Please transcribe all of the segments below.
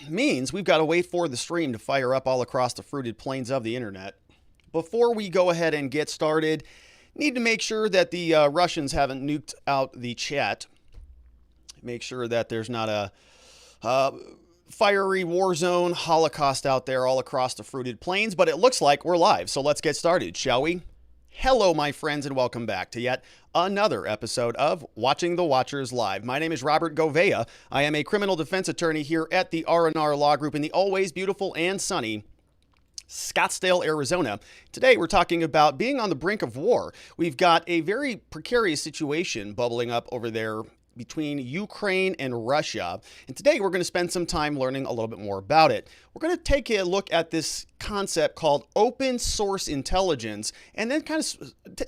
means we've got to wait for the stream to fire up all across the fruited plains of the internet. Before we go ahead and get started, need to make sure that the Russians haven't nuked out the chat. Make sure that there's not a fiery war zone holocaust out there all across the fruited plains, but it looks like we're live, so let's get started, shall we? Hello, my friends, and welcome back to yet another episode of Watching the Watchers Live. My name is Robert Govea. I am a criminal defense attorney here at the R&R Law Group in the always beautiful and sunny Scottsdale, Arizona. Today, we're talking about being on the brink of war. We've got a very precarious situation bubbling up over there between Ukraine and Russia. And today we're going to spend some time learning a little bit more about it. We're going to take a look at this concept called open source intelligence and then kind of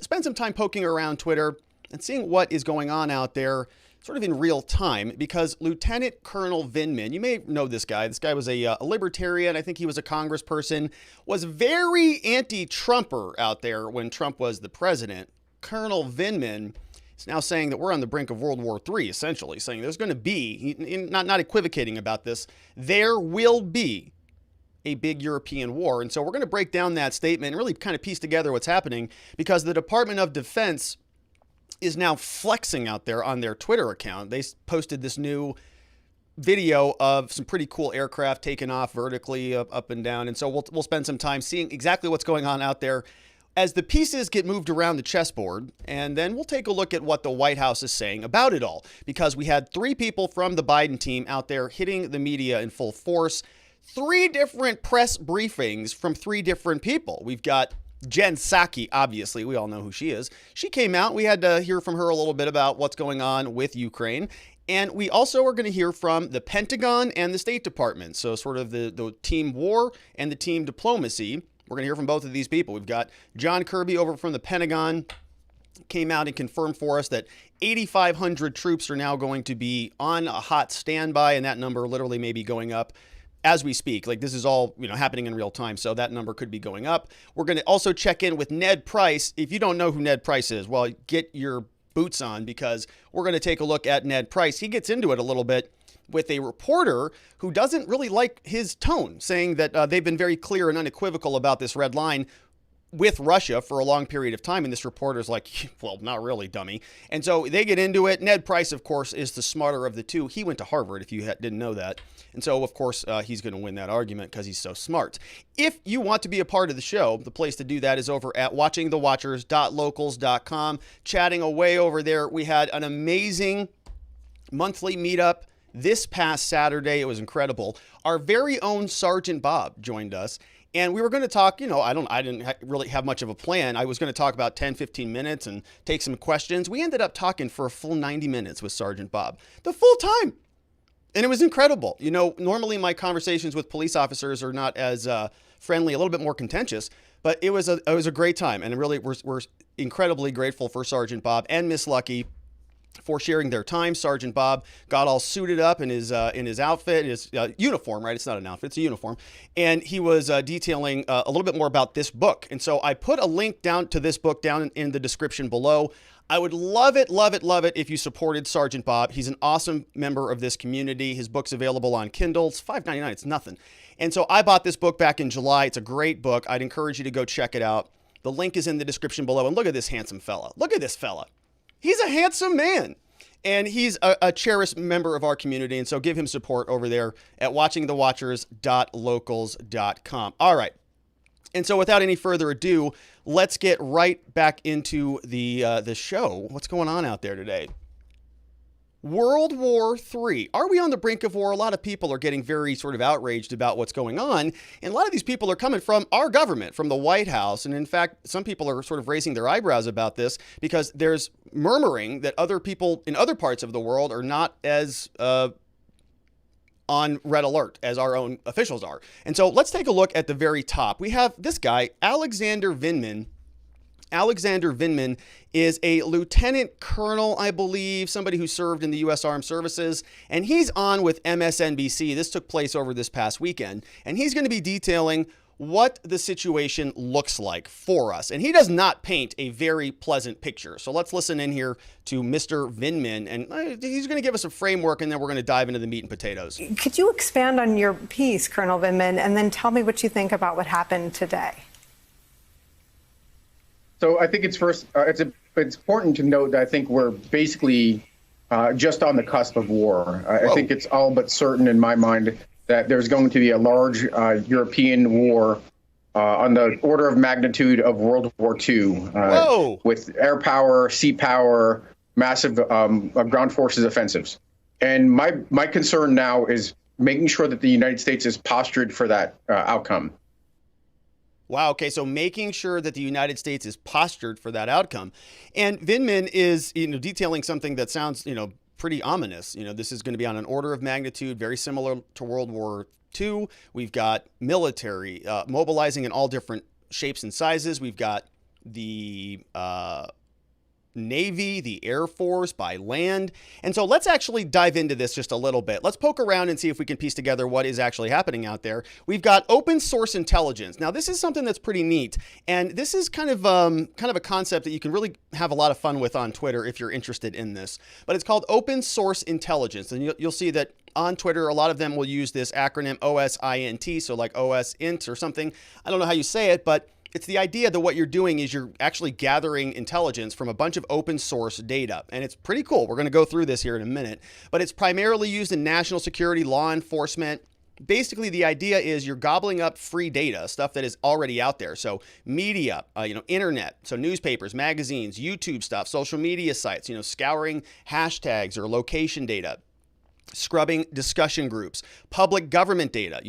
spend some time poking around Twitter and seeing what is going on out there sort of in real time, because Lieutenant Colonel Vindman, you may know this guy. This guy was a libertarian. I think he was a congressperson, was very anti-Trumper out there when Trump was the president. Colonel Vindman is now saying that we're on the brink of World War III, essentially, saying there's going to be, not equivocating about this, there will be a big European war. And so we're going to break down that statement and really kind of piece together what's happening, because the Department of Defense is now flexing out there on their Twitter account. They posted this new video of some pretty cool aircraft taking off vertically up and down. And so we'll spend some time seeing exactly what's going on out there as the pieces get moved around the chessboard, and then we'll take a look at what the White House is saying about it all, because we had three people from the Biden team out there hitting the media in full force, three different press briefings from three different people. We've got Jen Psaki, obviously, we all know who she is. She came out. We had to hear from her a little bit about what's going on with Ukraine. And we also are going to hear from the Pentagon and the State Department, so sort of the team war and the team diplomacy. We're going to hear from both of these people. We've got John Kirby over from the Pentagon, came out and confirmed for us that 8,500 troops are now going to be on a hot standby, and that number literally may be going up as we speak. Like, this is all, happening in real time, so that number could be going up. We're going to also check in with Ned Price. If you don't know who Ned Price is, well, get your boots on, because we're going to take a look at Ned Price. He gets into it a little bit with a reporter who doesn't really like his tone, saying that they've been very clear and unequivocal about this red line with Russia for a long period of time. And this reporter's like, well, not really, dummy. And so they get into it. Ned Price, of course, is the smarter of the two. He went to Harvard, if you didn't know that. And so, of course, he's going to win that argument because he's so smart. If you want to be a part of the show, the place to do that is over at watchingthewatchers.locals.com. Chatting away over there. We had an amazing monthly meetup this past Saturday. It was incredible. Our very own Sergeant Bob joined us, and we were going to talk, I didn't really have much of a plan. I was going to talk about 10, 15 minutes and take some questions. We ended up talking for a full 90 minutes with Sergeant Bob, the full time. And it was incredible. Normally my conversations with police officers are not as friendly, a little bit more contentious, but it was a great time. And really, we're incredibly grateful for Sergeant Bob and Miss Lucky for sharing their time. Sergeant Bob got all suited up in his outfit, his uniform, right? It's not an outfit, it's a uniform. And he was detailing a little bit more about this book. And so I put a link down to this book down in the description below. I would love it if you supported Sergeant Bob. He's an awesome member of this community. His book's available on Kindle. It's $5.99. It's nothing. And so I bought this book back in July. It's a great book. I'd encourage you to go check it out. The link is in the description below. And look at this handsome fella. Look at this fella. He's a handsome man, and he's a cherished member of our community, and so give him support over there at watchingthewatchers.locals.com. All right, and so without any further ado, let's get right back into the show. What's going on out there today? World War III. Are we on the brink of war? A lot of people are getting very sort of outraged about what's going on. And a lot of these people are coming from our government, from the White House. And in fact, some people are sort of raising their eyebrows about this, because there's murmuring that other people in other parts of the world are not as on red alert as our own officials are. And so let's take a look at the very top. We have this guy, Alexander Vindman. Alexander Vindman is a lieutenant colonel, I believe, somebody who served in the U.S. Armed Services, and he's on with MSNBC. This took place over this past weekend, and he's going to be detailing what the situation looks like for us. And he does not paint a very pleasant picture. So let's listen in here to Mr. Vindman, and he's going to give us a framework, and then we're going to dive into the meat and potatoes. Could you expand on your piece, Colonel Vindman, and then tell me what you think about what happened today? So I think it's important to note that I think we're basically just on the cusp of war. I think it's all but certain in my mind that there's going to be a large European war on the order of magnitude of World War II, with air power, sea power, massive ground forces offensives. And my concern now is making sure that the United States is postured for that outcome. Wow. Okay. So making sure that the United States is postured for that outcome. And Vindman is, detailing something that sounds, pretty ominous. This is going to be on an order of magnitude, very similar to World War II. We've got military mobilizing in all different shapes and sizes. We've got the Navy, the Air Force by land. And so let's actually dive into this just a little bit. Let's poke around and see if we can piece together what is actually happening out there. We've got open source intelligence. Now, this is something that's pretty neat. And this is kind of a concept that you can really have a lot of fun with on Twitter if you're interested in this. But it's called open source intelligence. And you'll see that on Twitter, a lot of them will use this acronym OSINT, so like OSINT or something. I don't know how you say it, but it's the idea that what you're doing is you're actually gathering intelligence from a bunch of open source data. And it's pretty cool. We're going to go through this here in a minute. But it's primarily used in national security, law enforcement. Basically, the idea is you're gobbling up free data, stuff that is already out there. So media, internet, so newspapers, magazines, YouTube stuff, social media sites, scouring hashtags or location data. Scrubbing discussion groups, public government data.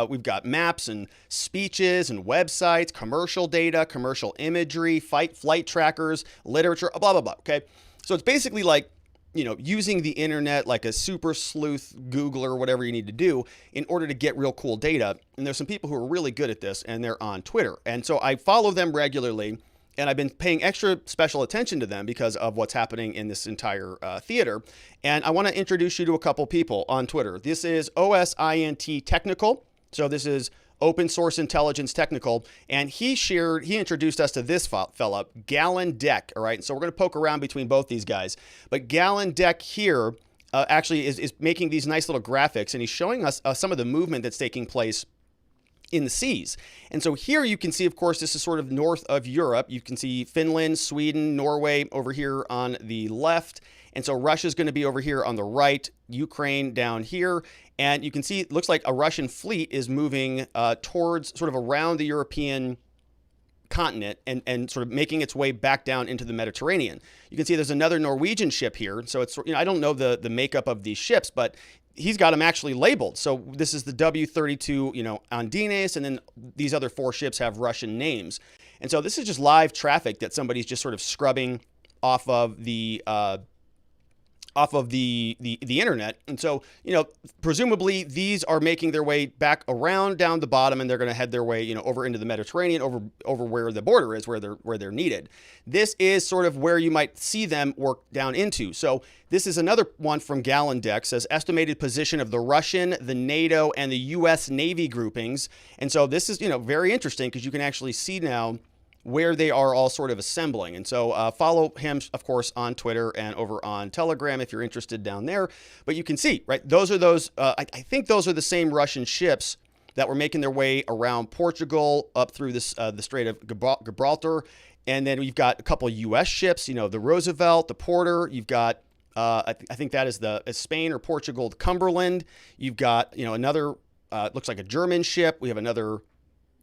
We've got maps and speeches and websites, commercial data, commercial imagery, flight trackers, literature, blah, blah, blah. Okay. So it's basically like, using the internet like a super sleuth Googler, whatever you need to do in order to get real cool data. And there's some people who are really good at this, and they're on Twitter. And so I follow them regularly. And I've been paying extra special attention to them because of what's happening in this entire theater. And I want to introduce you to a couple people on Twitter. This is OSINT Technical. So this is Open Source Intelligence Technical. And he introduced us to this fella, Gallon Deck. All right. So we're going to poke around between both these guys. But Gallon Deck here actually is making these nice little graphics. And he's showing us some of the movement that's taking place in the seas. And so here you can see, of course, this is sort of north of Europe. You can see Finland, Sweden, Norway over here on the left. And so Russia's going to be over here on the right, Ukraine down here. And you can see it looks like a Russian fleet is moving towards sort of around the European continent and sort of making its way back down into the Mediterranean. You can see there's another Norwegian ship here. So it's, I don't know the makeup of these ships, but he's got them actually labeled. So this is the W-32, Andines, and then these other 4 ships have Russian names. And so this is just live traffic that somebody's just sort of scrubbing off of the internet. And so, presumably these are making their way back around down the bottom, and they're going to head their way, over into the Mediterranean, over where the border is, where they're needed. This is sort of where you might see them work down into. So this is another one from Gallon Deck, says estimated position of the Russian, the NATO, and the U.S. Navy groupings. And so this is, very interesting because you can actually see now where they are all sort of assembling. And so follow him, of course, on Twitter and over on Telegram if you're interested down there. But you can see, right, I think those are the same Russian ships that were making their way around Portugal up through this the Strait of Gibraltar. And then we've got a couple of U.S. ships, the Roosevelt, the Porter. You've got, I think that is Spain or Portugal, the Cumberland. You've got, another, looks like a German ship. We have another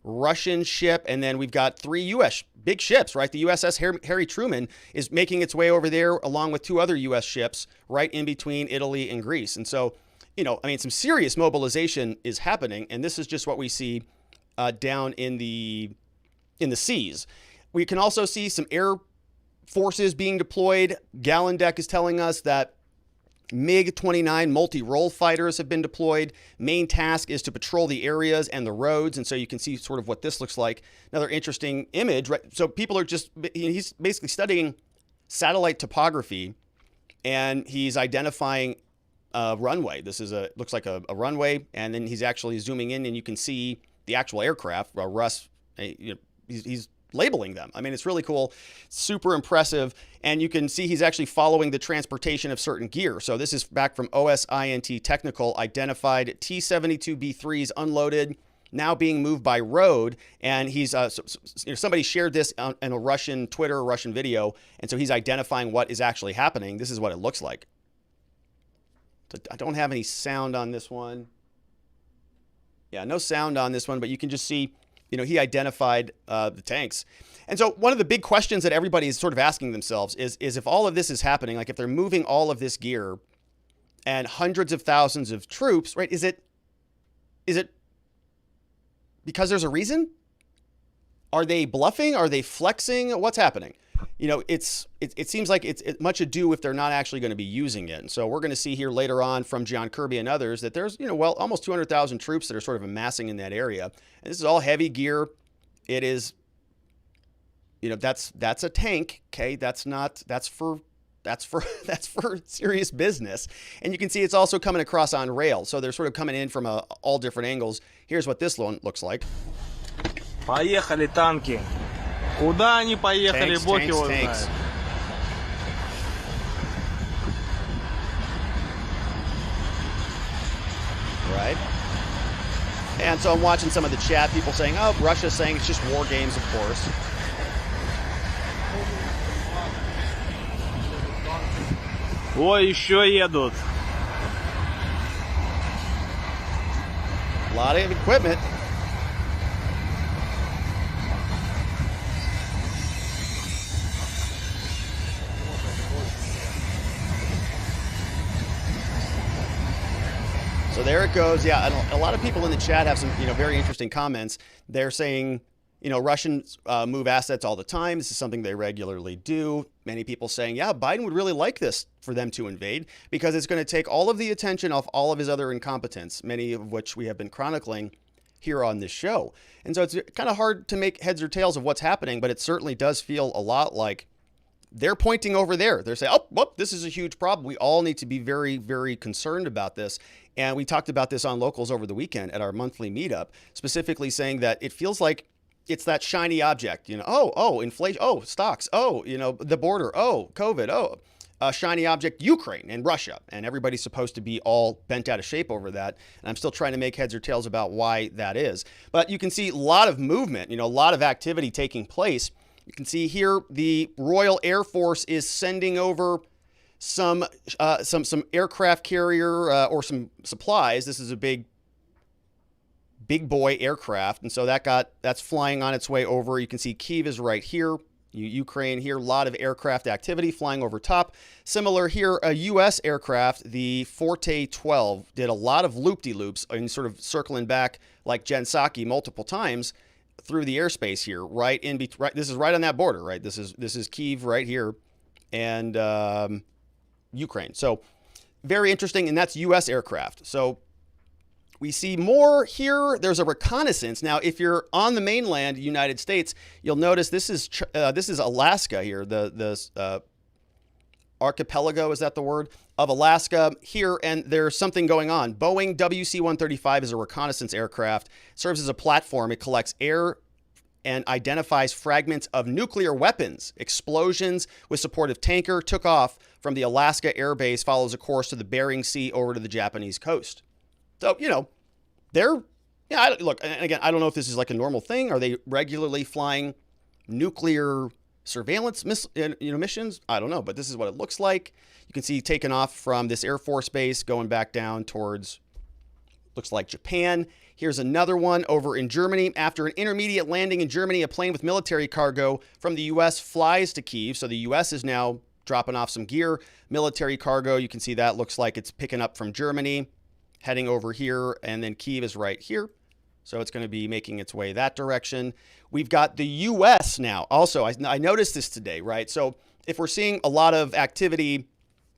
Russian ship, and then we've got 3 U.S. big ships, right? The USS Harry Truman is making its way over there along with 2 other U.S. ships right in between Italy and Greece. And so, some serious mobilization is happening, and this is just what we see down in the seas. We can also see some air forces being deployed. Gallon Deck is telling us that MiG-29 multi-role fighters have been deployed. Main task is to patrol the areas and the roads. And so you can see sort of what this looks like. Another interesting image, right? So people are he's basically studying satellite topography, and he's identifying a runway. This is looks like a runway. And then he's actually zooming in, and you can see the actual aircraft. Russ, he's labeling them. I mean, it's really cool, super impressive. And you can see he's actually following the transportation of certain gear. So this is back from OSINT Technical, identified T-72B3s unloaded, now being moved by road. And he's somebody shared this in a Russian Twitter, Russian video. And so he's identifying what is actually happening. This is what it looks like. So I don't have any sound on this one. Yeah, no sound on this one, but you can just see, he identified the tanks. And so one of the big questions that everybody is sort of asking themselves is if all of this is happening, like if they're moving all of this gear and hundreds of thousands of troops, right? Is it because there's a reason? Are they bluffing? Are they flexing? What's happening? It seems like it's much ado if they're not actually going to be using it. And so we're going to see here later on from John Kirby and others that there's, almost 200,000 troops that are sort of amassing in that area. And this is all heavy gear. It is, that's a tank. Okay. That's for serious business. And you can see it's also coming across on rail. So they're sort of coming in from all different angles. Here's what this one looks like. Поехали танки. Куда они поехали, бог его знает. Right. And so I'm watching some of the chat, people saying, oh, Russia's saying it's just war games, of course. Ой, еще едут. A lot of equipment. So there it goes. Yeah, a lot of people in the chat have some, very interesting comments. They're saying, Russians move assets all the time. This is something they regularly do. Many people saying, yeah, Biden would really like this for them to invade because it's going to take all of the attention off all of his other incompetence, many of which we have been chronicling here on this show. And so it's kind of hard to make heads or tails of what's happening, but it certainly does feel a lot like they're pointing over there. They're saying, oh, this is a huge problem. We all need to be very, very concerned about this. And we talked about this on Locals over the weekend at our monthly meetup, specifically saying that it feels like it's that shiny object, inflation, stocks, the border, COVID, shiny object, Ukraine and Russia. And everybody's supposed to be all bent out of shape over that. And I'm still trying to make heads or tails about why that is. But you can see a lot of movement, a lot of activity taking place. You can see here the Royal Air Force is sending over some aircraft carrier or some supplies. This is a big boy aircraft, and so that's flying on its way over. You can see Kyiv is right here, Ukraine here. A lot of aircraft activity flying over top. Similar here, a U.S. aircraft, the Forte 12, did a lot of loop-de-loops and sort of circling back like Psaki multiple times through the airspace here, right in between. Right, this is right on that border, right? This is Kyiv right here, and Ukraine. So very interesting, and that's U.S. aircraft. So we see more here. There's a reconnaissance. Now, if you're on the mainland United States, you'll notice this is Alaska here, the archipelago, is that the word, of Alaska here, and there's something going on. Boeing WC-135 is a reconnaissance aircraft, serves as a platform. It collects air and identifies fragments of nuclear weapons. Explosions with support of tanker took off from the Alaska Air Base, follows a course to the Bering Sea over to the Japanese coast. So, look, and again, I don't know if this is like a normal thing. Are they regularly flying nuclear surveillance missions? I don't know, but this is what it looks like. You can see taken off from this Air Force base, going back down towards, looks like Japan. Here's another one over in Germany. After an intermediate landing in Germany, a plane with military cargo from the U.S. flies to Kyiv. So the U.S. is now dropping off some gear, military cargo. You can see that looks like it's picking up from Germany, heading over here, and then Kyiv is right here. So it's going to be making its way that direction. We've got the U.S. now. Also, I noticed this today, right? So if we're seeing a lot of activity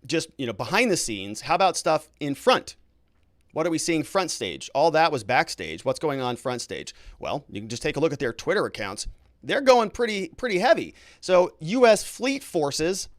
just, behind the scenes, how about stuff in front? What are we seeing front stage? All that was backstage. What's going on front stage? Well, you can just take a look at their Twitter accounts. They're going pretty heavy. So U.S. Fleet Forces,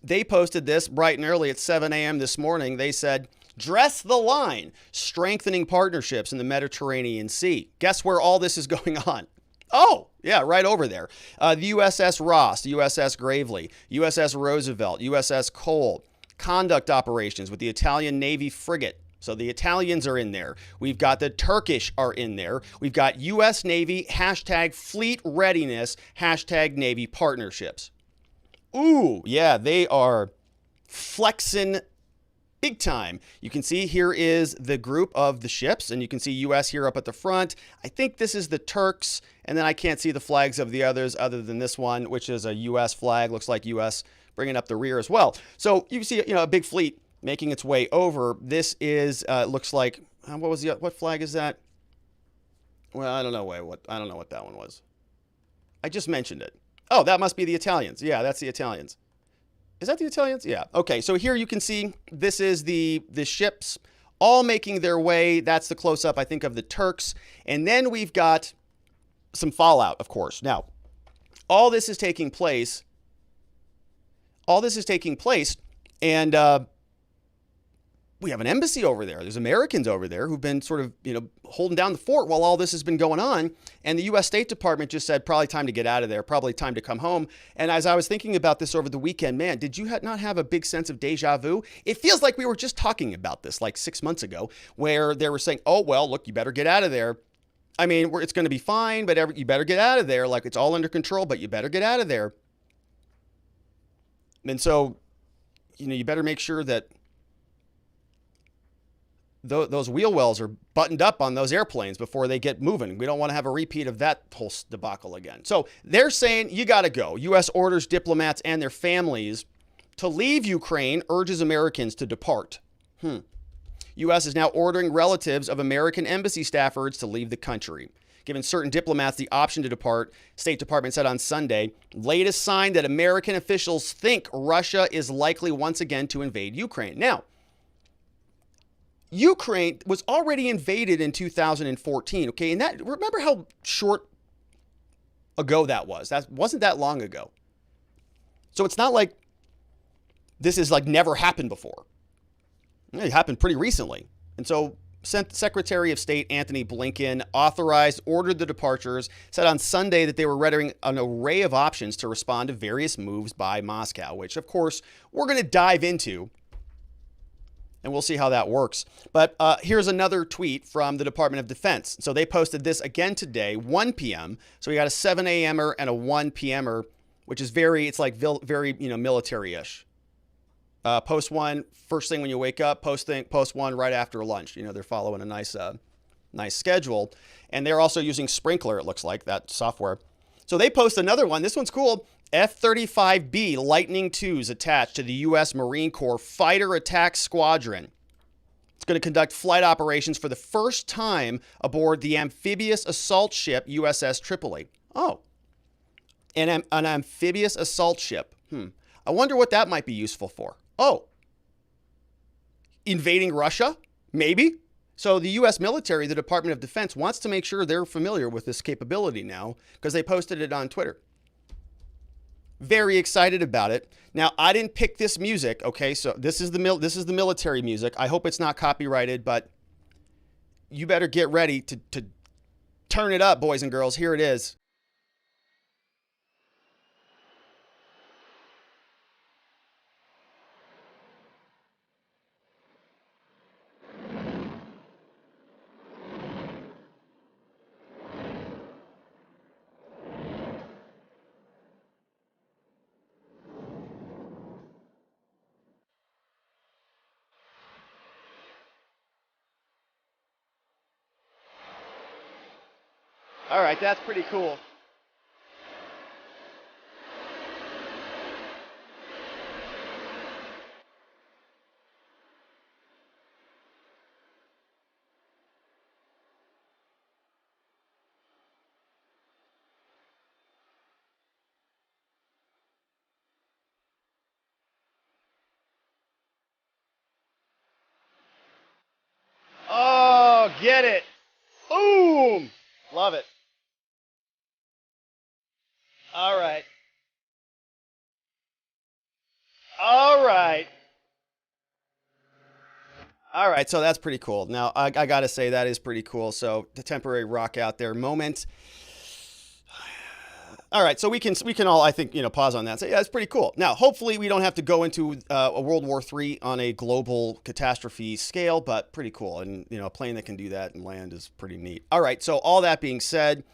they posted this bright and early at 7 a.m. this morning. They said, Dress the line, strengthening partnerships in the Mediterranean Sea. Guess where all this is going on? Oh, yeah, right over there. The USS Ross, the USS Gravely, USS Roosevelt, USS Cole. Conduct operations with the Italian Navy frigate. So the Italians are in there. We've got the Turkish are in there. We've got U.S. Navy, hashtag fleet readiness, hashtag Navy partnerships. Ooh, yeah, they are flexing big time. You can see here is the group of the ships, and you can see U.S. here up at the front. I think this is the Turks, and then I can't see the flags of the others other than this one, which is a U.S. flag. Looks like U.S. bringing up the rear as well. So you see, a big fleet making its way over. This is looks like what flag is that? Well, I don't know what that one was. I just mentioned it. Oh, that must be the Italians. Yeah, that's the Italians. Is that the Italians? Yeah. Okay, so here you can see this is the ships all making their way. That's the close-up, I think, of the Turks. And then we've got some fallout, of course. Now, all this is taking place, and we have an embassy over there. There's Americans over there who've been sort of, holding down the fort while all this has been going on. And the U.S. State Department just said, probably time to get out of there, probably time to come home. And as I was thinking about this over the weekend, man, did you not have a big sense of deja vu? It feels like we were just talking about this like 6 months ago, where they were saying, oh, well, look, you better get out of there. I mean, it's going to be fine, but you better get out of there. Like, it's all under control, but you better get out of there. And so, you better make sure that those wheel wells are buttoned up on those airplanes before they get moving. We don't want to have a repeat of that whole debacle again. So they're saying you got to go. U.S. orders diplomats and their families to leave Ukraine, urges Americans to depart. U.S. is now ordering relatives of American embassy staffers to leave the country, giving certain diplomats the option to depart. State Department said on Sunday, latest sign that American officials think Russia is likely once again to invade Ukraine. Now, Ukraine was already invaded in 2014, okay? And remember how short ago that was? That wasn't that long ago. So it's not like this is like never happened before. It happened pretty recently. And so Secretary of State Antony Blinken ordered the departures, said on Sunday that they were readying an array of options to respond to various moves by Moscow, which of course we're going to dive into. And we'll see how that works. But here's another tweet from the Department of Defense. So they posted this again today, 1 p.m. So we got a 7 a.m.er and a 1 p.m.er, which is very military-ish. Post one first thing when you wake up. Post one right after lunch. They're following a nice schedule, and they're also using Sprinkler. It looks like that software. So they post another one. This one's cool. F-35B Lightning IIs attached to the U.S. Marine Corps Fighter Attack Squadron. It's going to conduct flight operations for the first time aboard the amphibious assault ship USS Tripoli. Oh, an amphibious assault ship. I wonder what that might be useful for. Oh, invading Russia? Maybe. So the U.S. military, the Department of Defense, wants to make sure they're familiar with this capability now because they posted it on Twitter. Very excited about it. Now, I didn't pick this music, okay? So this is the military music. I hope it's not copyrighted, but you better get ready to turn it up, boys and girls. Here it is. All right, that's pretty cool. Oh, get it. Boom. Love it. All right. All right. All right, so that's pretty cool. Now, I got to say that is pretty cool. So the temporary rock out there moment. All right, so we can all, I think, pause on that and say, yeah, that's pretty cool. Now, hopefully we don't have to go into a World War III on a global catastrophe scale, but pretty cool. And, a plane that can do that and land is pretty neat. All right, so all that being said,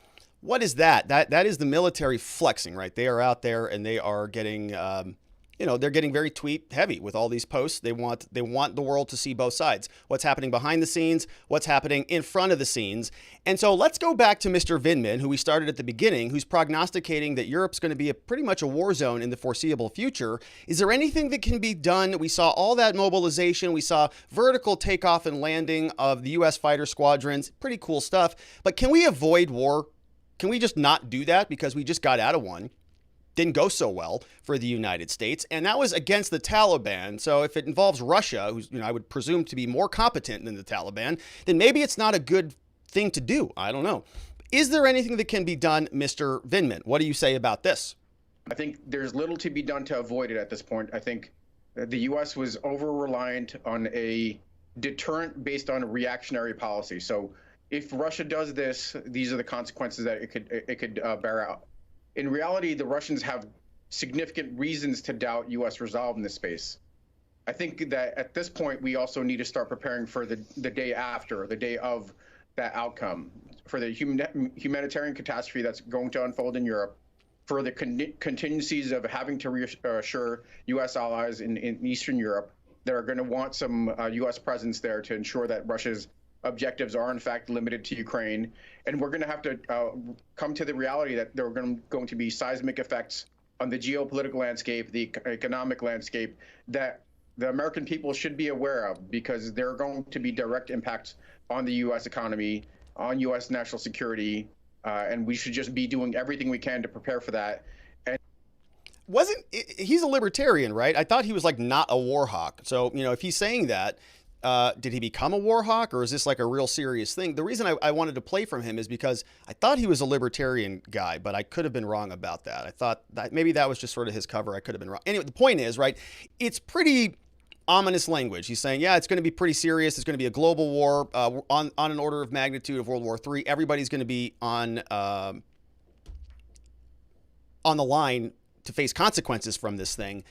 what is that? That is the military flexing, right? They are out there and they are getting... they're getting very tweet heavy with all these posts. They want the world to see both sides. What's happening behind the scenes, what's happening in front of the scenes. And so let's go back to Mr. Vindman, who we started at the beginning, who's prognosticating that Europe's going to be pretty much a war zone in the foreseeable future. Is there anything that can be done? We saw all that mobilization. We saw vertical takeoff and landing of the U.S. fighter squadrons. Pretty cool stuff. But can we avoid war? Can we just not do that because we just got out of one? Didn't go so well for the United States, and that was against the Taliban. So if it involves Russia, who's I would presume to be more competent than the Taliban, then maybe it's not a good thing to do. I don't know. Is there anything that can be done, Mr. Vindman? What do you say about this? I think there's little to be done to avoid it at this point. I think the U.S. was over-reliant on a deterrent based on a reactionary policy. So if Russia does this, these are the consequences that it could bear out. In reality, the Russians have significant reasons to doubt U.S. resolve in this space. I think that at this point, we also need to start preparing for the day after, the day of that outcome, for the humanitarian catastrophe that's going to unfold in Europe, for the contingencies of having to reassure U.S. allies in Eastern Europe that are going to want some U.S. presence there to ensure that Russia's objectives are in fact limited to Ukraine, and we're going to have to come to the reality that there are going to be seismic effects on the geopolitical landscape, the economic landscape that the American people should be aware of, because there are going to be direct impacts on the U.S. economy, on U.S. national security, and we should just be doing everything we can to prepare for that. And he's a libertarian, right? I thought he was like not a war hawk. So if he's saying that. Did he become a war hawk, or is this like a real serious thing? The reason I wanted to play from him is because I thought he was a libertarian guy, but I could have been wrong about that. I thought that maybe that was just sort of his cover. I could have been wrong. Anyway, the point is, right, it's pretty ominous language. He's saying, yeah, it's going to be pretty serious. It's going to be a global war on an order of magnitude of World War III. Everybody's going to be on the line to face consequences from this thing.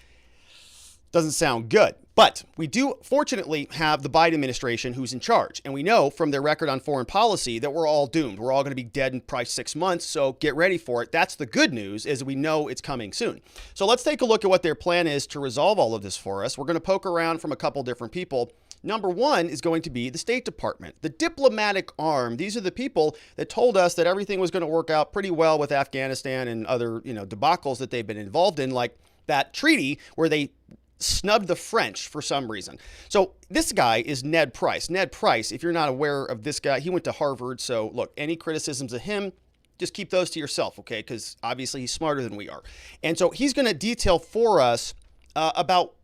Doesn't sound good. But we do, fortunately, have the Biden administration who's in charge. And we know from their record on foreign policy that we're all doomed. We're all going to be dead in probably 6 months, so get ready for it. That's the good news, is we know it's coming soon. So let's take a look at what their plan is to resolve all of this for us. We're going to poke around from a couple different people. Number one is going to be the State Department, the diplomatic arm. These are the people that told us that everything was going to work out pretty well with Afghanistan and other, debacles that they've been involved in, like that treaty where they snubbed the French for some reason. So this guy is Ned Price. Ned Price, if you're not aware of this guy, he went to Harvard. So look, any criticisms of him, just keep those to yourself, okay? Because obviously he's smarter than we are. And so he's going to detail for us about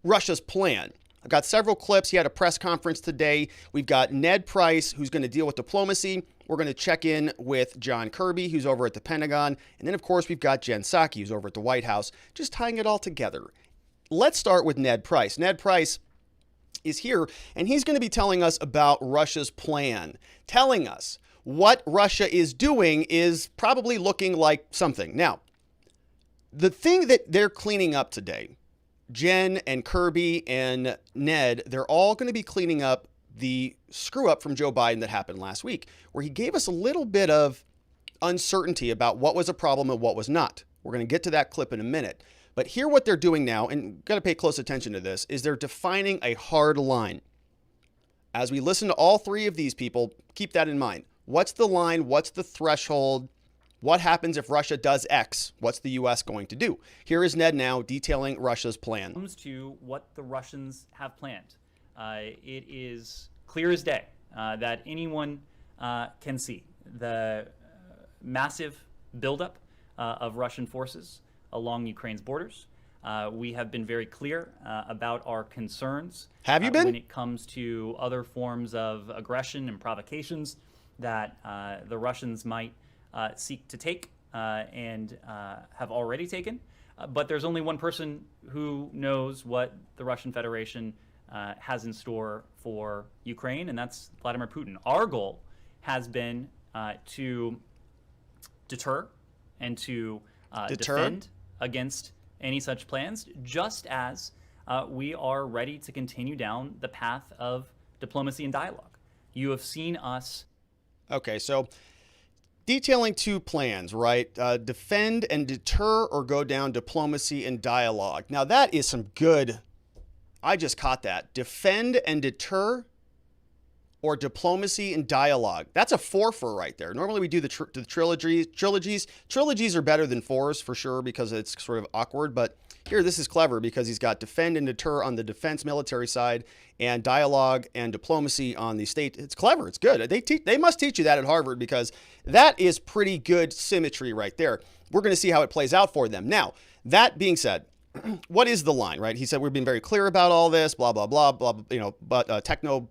Russia's plan. I've got several clips. He had a press conference today. We've got Ned Price, who's going to deal with diplomacy. We're going to check in with John Kirby, who's over at the Pentagon. And then, of course, we've got Jen Psaki, who's over at the White House, just tying it all together. Let's start with Ned Price. Ned Price is here, and he's going to be telling us about Russia's plan, telling us what Russia is doing is probably looking like something. Now, the thing that they're cleaning up today, Jen and Kirby and Ned, they're all going to be cleaning up the screw up from Joe Biden that happened last week, where he gave us a little bit of uncertainty about what was a problem and what was not. We're going to get to that clip in a minute. But here what they're doing now, and got to pay close attention to this, is they're defining a hard line. As we listen to all three of these people, keep that in mind. What's the line? What's the threshold? What happens if Russia does X? What's the U.S. going to do? Here is Ned now detailing Russia's plan. Comes to what the Russians have planned. It is clear as day that anyone can see the massive buildup of Russian forces along Ukraine's borders. We have been very clear about our concerns. Have you been? When it comes to other forms of aggression and provocations that the Russians might seek to take and have already taken. But there's only one person who knows what the Russian Federation has in store for Ukraine, and that's Vladimir Putin. Our goal has been to deter and to defend against any such plans, just as we are ready to continue down the path of diplomacy and dialogue. You have seen us. Okay, so detailing two plans, right? Defend and deter, or go down diplomacy and dialogue. Now that is some good. I just caught that. Defend and deter, or diplomacy and dialogue. That's a four-fer right there. Normally we do the trilogies. Trilogies are better than fours for sure because it's sort of awkward. But here, this is clever because he's got defend and deter on the defense military side, and dialogue and diplomacy on the state. It's clever. It's good. They must teach you that at Harvard, because that is pretty good symmetry right there. We're going to see how it plays out for them. Now, that being said, what is the line, right? He said we've been very clear about all this, blah, blah, blah, blah, but techno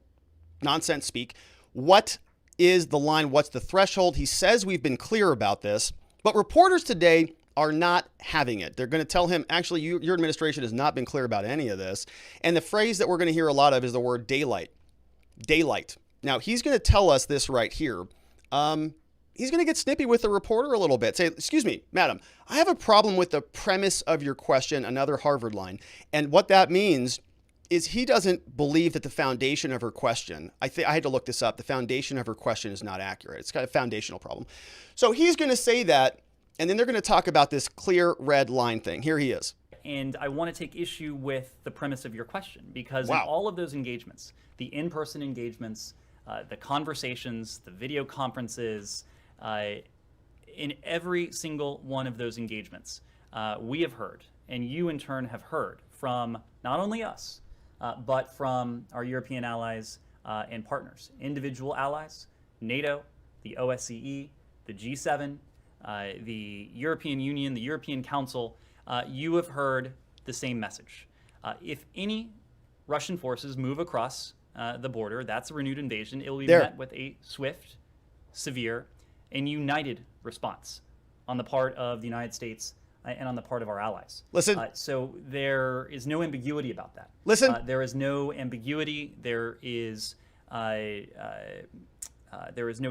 nonsense speak. What is the line? What's the threshold? He says we've been clear about this, but reporters today are not having it. They're going to tell him, actually, your administration has not been clear about any of this. And the phrase that we're going to hear a lot of is the word daylight. Daylight. Now, he's going to tell us this right here. He's going to get snippy with the reporter a little bit. Say, excuse me, madam, I have a problem with the premise of your question, another Harvard line. And what that means is he doesn't believe that the foundation of her question, I had to look this up, the foundation of her question is not accurate. It's got a foundational problem. So he's going to say that, and then they're going to talk about this clear red line thing. Here he is. And I want to take issue with the premise of your question, because in all of those engagements, the in-person engagements, the conversations, the video conferences, in every single one of those engagements, we have heard, and you in turn have heard from not only us, but from our European allies and partners, individual allies, NATO, the OSCE, the G7, the European Union, the European Council. You have heard the same message. If any Russian forces move across the border, that's a renewed invasion. It will be met with a swift, severe, and united response on the part of the United States and on the part of our allies. Listen. So there is no ambiguity about that. Listen. There is no ambiguity. There is no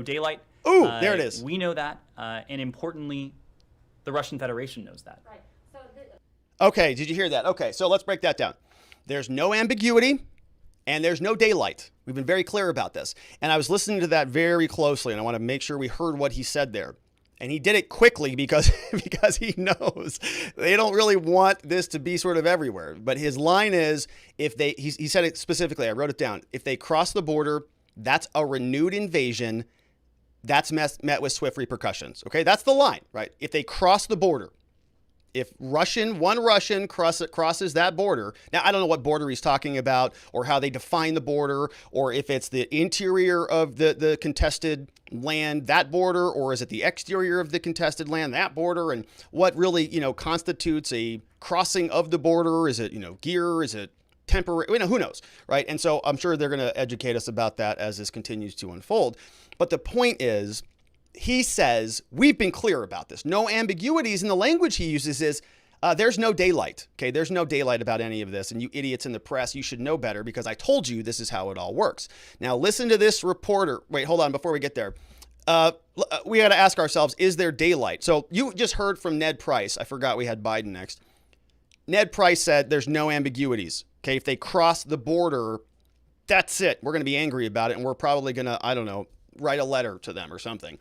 daylight. Ooh, there it is. We know that, and importantly, the Russian Federation knows that. Right. So okay, did you hear that? Okay, so let's break that down. There's no ambiguity, and there's no daylight. We've been very clear about this. And I was listening to that very closely, and I want to make sure we heard what he said there. And he did it quickly because he knows they don't really want this to be sort of everywhere. But his line is, he said it specifically, I wrote it down, if they cross the border, that's a renewed invasion. That's met with swift repercussions. Okay, that's the line, right? If they cross the border, if one Russian crosses that border, now I don't know what border he's talking about or how they define the border, or if it's the interior of the contested land, that border, or is it the exterior of the contested land, that border, and what really, constitutes a crossing of the border? Is it, gear? Is it temporary? Who knows, right? And so I'm sure they're going to educate us about that as this continues to unfold. But the point is, he says, we've been clear about this. No ambiguities. And the language he uses is, there's no daylight. Okay, there's no daylight about any of this. And you idiots in the press, you should know better because I told you this is how it all works. Now, listen to this reporter. Wait, hold on. Before we get there, we got to ask ourselves, is there daylight? So you just heard from Ned Price. I forgot we had Biden next. Ned Price said there's no ambiguities. Okay, if they cross the border, that's it. We're going to be angry about it. And we're probably going to, I don't know, write a letter to them or something.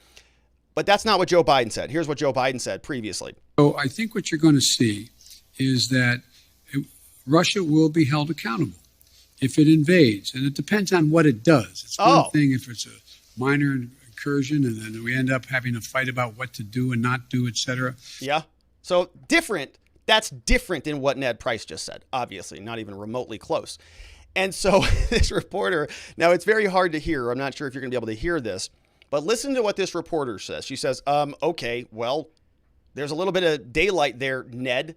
But that's not what Joe Biden said. Here's what Joe Biden said previously. So I think what you're going to see is that Russia will be held accountable if it invades. And it depends on what it does. It's one thing if it's a minor incursion and then we end up having a fight about what to do and not do, et cetera. Yeah. So different. That's different than what Ned Price just said. Obviously, not even remotely close. And so this reporter, now it's very hard to hear. I'm not sure if you're going to be able to hear this. But listen to what this reporter says. She says, okay, well, there's a little bit of daylight there, Ned,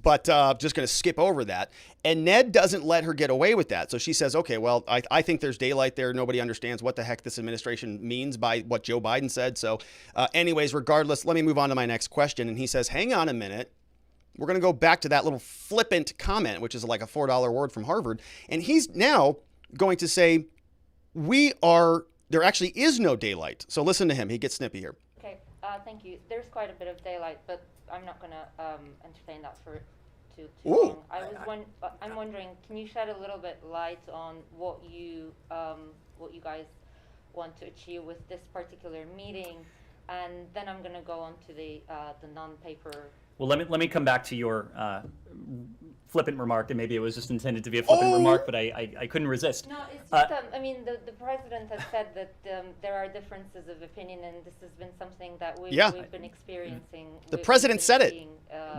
but just going to skip over that. And Ned doesn't let her get away with that. So she says, okay, well, I think there's daylight there. Nobody understands what the heck this administration means by what Joe Biden said. So anyways, regardless, let me move on to my next question. And he says, hang on a minute. We're going to go back to that little flippant comment, which is like a $4 word from Harvard. And he's now going to say, there actually is no daylight. So listen to him. He gets snippy here. Okay, thank you. There's quite a bit of daylight, but I'm not going to entertain that for too long. I'm wondering, can you shed a little bit light on what you guys want to achieve with this particular meeting? And then I'm going to go on to the non-paper. Well, let me come back to your flippant remark, and maybe it was just intended to be a flippant remark, but I couldn't resist. No, it's just, I mean, the president has said that there are differences of opinion, and this has been something that we've been experiencing. The president said it.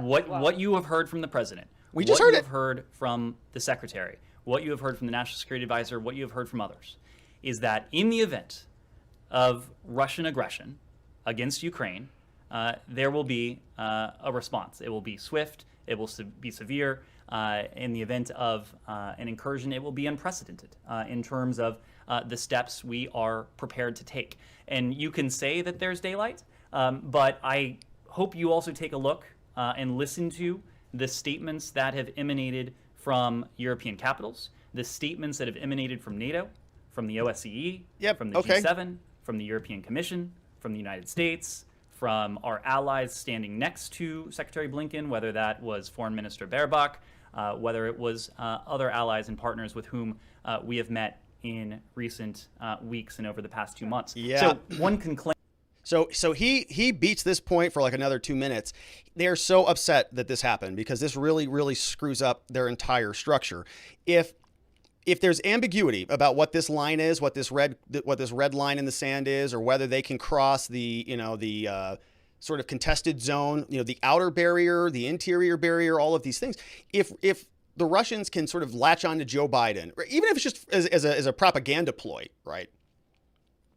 What you have heard from the president, we just heard it. What you have heard from the secretary, what you have heard from the National Security Advisor, what you have heard from others, is that in the event of Russian aggression against Ukraine, there will be a response. It will be swift. It will be severe. In the event of an incursion, it will be unprecedented in terms of the steps we are prepared to take. And you can say that there's daylight, but I hope you also take a look and listen to the statements that have emanated from European capitals, the statements that have emanated from NATO, from the OSCE, from the G7, from the European Commission, from the United States, from our allies standing next to Secretary Blinken, whether that was Foreign Minister Baerbock, whether it was other allies and partners with whom we have met in recent weeks and over the past 2 months. Yeah. So one can claim. So he beats this point for like another 2 minutes. They're so upset that this happened because this really, really screws up their entire structure. If there's ambiguity about what this line is, what this red line in the sand is, or whether they can cross the sort of contested zone, the outer barrier, the interior barrier, all of these things. If the Russians can sort of latch on to Joe Biden, even if it's just as a propaganda ploy, right?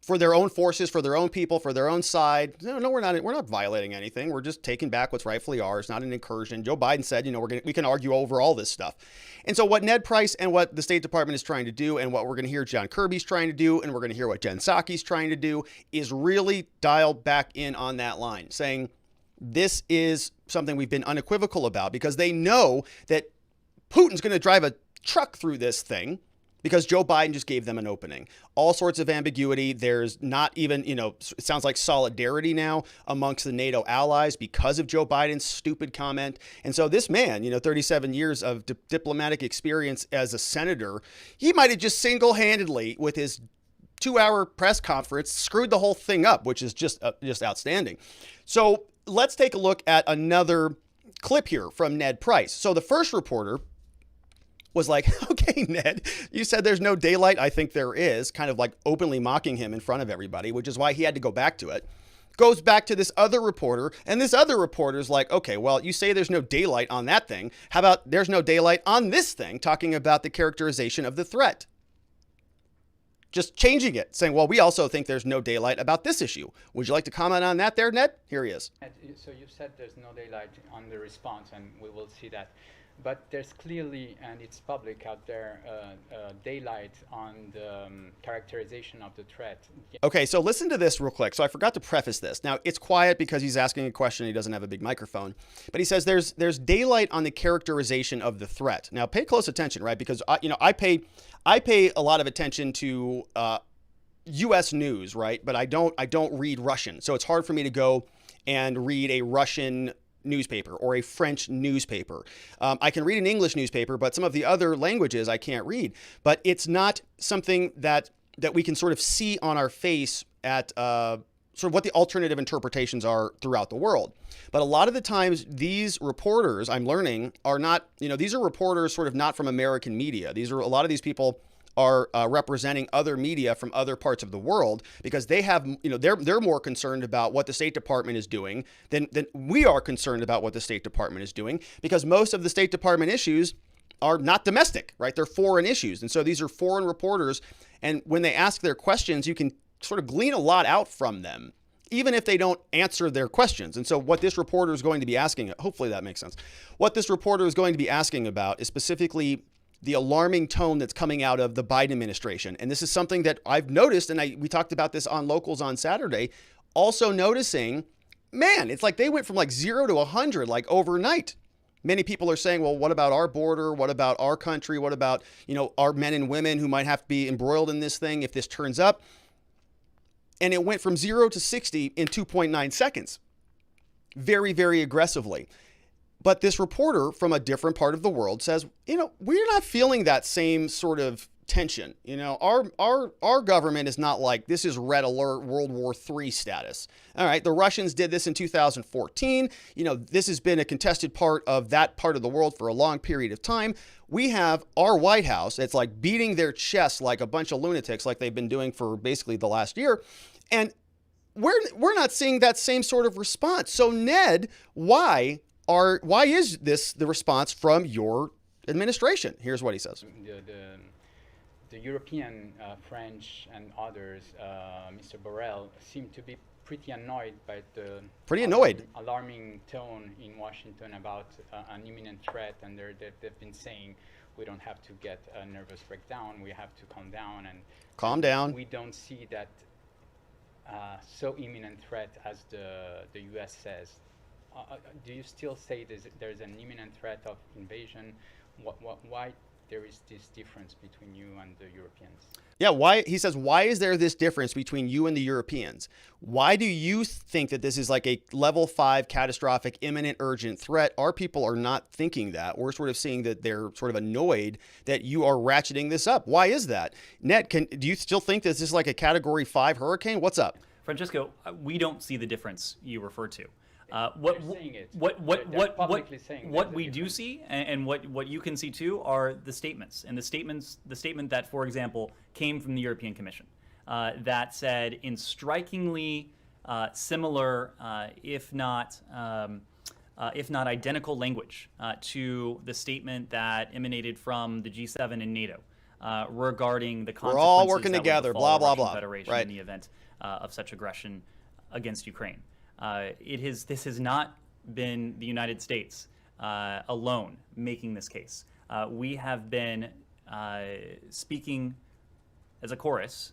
For their own forces, for their own people, for their own side. No, we're not violating anything. We're just taking back what's rightfully ours, not an incursion. Joe Biden said, we can argue over all this stuff. And so what Ned Price and what the State Department is trying to do, and what we're going to hear John Kirby's trying to do, and we're going to hear what Jen Psaki's trying to do, is really dial back in on that line, saying this is something we've been unequivocal about because they know that Putin's going to drive a truck through this thing, because Joe Biden just gave them an opening. All sorts of ambiguity. There's not even, it sounds like solidarity now amongst the NATO allies because of Joe Biden's stupid comment. And so this man, 37 years of diplomatic experience as a senator, he might have just single-handedly, with his 2-hour press conference, screwed the whole thing up, which is just outstanding. So let's take a look at another clip here from Ned Price. So the first reporter was like, okay, Ned, you said there's no daylight. I think there is, kind of like openly mocking him in front of everybody, which is why he had to go back to it. Goes back to this other reporter, and this other reporter's like, okay, well, you say there's no daylight on that thing. How about there's no daylight on this thing, talking about the characterization of the threat? Just changing it, saying, well, we also think there's no daylight about this issue. Would you like to comment on that there, Ned? Here he is. So you said there's no daylight on the response, and we will see that. But there's clearly, and it's public out there, daylight on the characterization of the threat. Okay, so listen to this real quick. So I forgot to preface this. Now, it's quiet because he's asking a question. He doesn't have a big microphone. But he says there's daylight on the characterization of the threat. Now, pay close attention, right? Because I pay a lot of attention to U.S. news, right? But I don't read Russian, so it's hard for me to go and read a Russian newspaper or a French newspaper. I can read an English newspaper, but some of the other languages I can't read. But it's not something that we can sort of see on our face at sort of what the alternative interpretations are throughout the world. But a lot of the times these reporters, I'm learning, are not, these are reporters sort of not from American media. A lot of these people are representing other media from other parts of the world because they have, they're more concerned about what the State Department is doing than we are concerned about what the State Department is doing, because most of the State Department issues are not domestic, right? They're foreign issues. And so these are foreign reporters. And when they ask their questions, you can sort of glean a lot out from them, even if they don't answer their questions. And so what this reporter is going to be asking, hopefully that makes sense. What this reporter is going to be asking about is specifically the alarming tone that's coming out of the Biden administration. And this is something that I've noticed, and we talked about this on Locals on Saturday, also noticing, man, it's like they went from like 0 to 100 like overnight. many people are saying, well, what about our border? What about our country? What about, our men and women who might have to be embroiled in this thing if this turns up? And it went from 0 to 60 in 2.9 seconds. Very, very aggressively. But this reporter from a different part of the world says, we're not feeling that same sort of tension. Our government is not like, this is red alert World War III status. All right, the Russians did this in 2014. This has been a contested part of that part of the world for a long period of time. We have our White House. It's like beating their chests like a bunch of lunatics, like they've been doing for basically the last year. And we're not seeing that same sort of response. So Ned, why is this the response from your administration? Here's what he says. The European, French, and others, Mr. Borrell, seem to be pretty annoyed by the alarming tone in Washington about an imminent threat, and they've been saying we don't have to get a nervous breakdown, we have to calm down. And calm down. We don't see that so imminent threat as the U.S. says. Do you still say there's an imminent threat of invasion? Why there is this difference between you and the Europeans? Yeah, why is there this difference between you and the Europeans? Why do you think that this is like a level 5 catastrophic, imminent, urgent threat? Our people are not thinking that. We're sort of seeing that they're sort of annoyed that you are ratcheting this up. Why is that? Ned, do you still think this is like a category 5 hurricane? What's up? Francesco, we don't see the difference you refer to. What we do see, and what you can see too, are the statements. And the statement that, for example, came from the European Commission that said in strikingly similar, if not identical language to the statement that emanated from the G7 and NATO regarding the consequences. We're all working that together, would befall blah, blah, the Russian blah. Federation Right. in the event of such aggression against Ukraine. This has not been the United States alone making this case. We have been speaking as a chorus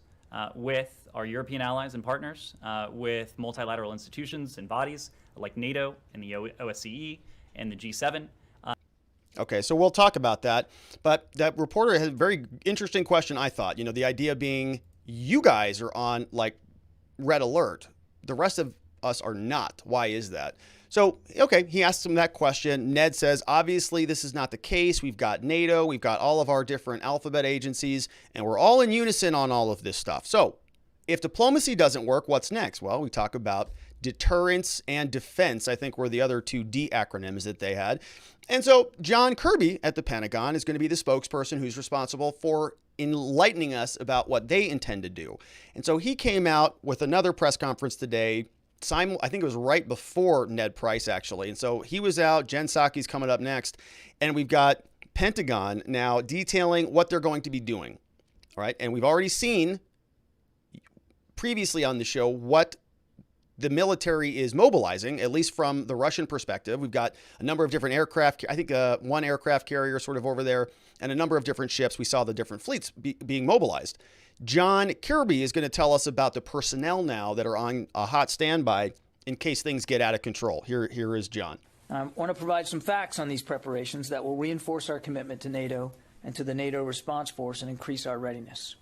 with our European allies and partners, with multilateral institutions and bodies like NATO and the OSCE and the G7. Okay, so we'll talk about that. But that reporter had a very interesting question, I thought. The idea being you guys are on like red alert. The rest of us are not. Why is that? So, okay, he asked him that question. Ned says, obviously, this is not the case. We've got NATO. We've got all of our different alphabet agencies, and we're all in unison on all of this stuff. So if diplomacy doesn't work, what's next? Well, we talk about deterrence and defense, I think were the other 2 D acronyms that they had. And so John Kirby at the Pentagon is going to be the spokesperson who's responsible for enlightening us about what they intend to do. And so he came out with another press conference today, I think it was right before Ned Price, actually. And so he was out. Jen Psaki's coming up next. And we've got Pentagon now detailing what they're going to be doing. All right. And we've already seen previously on the show what the military is mobilizing, at least from the Russian perspective. We've got a number of different aircraft. I think one aircraft carrier sort of over there and a number of different ships. We saw the different fleets being mobilized. John Kirby is going to tell us about the personnel now that are on a hot standby in case things get out of control. Here is John. I want to provide some facts on these preparations that will reinforce our commitment to NATO and to the NATO response force and increase our readiness.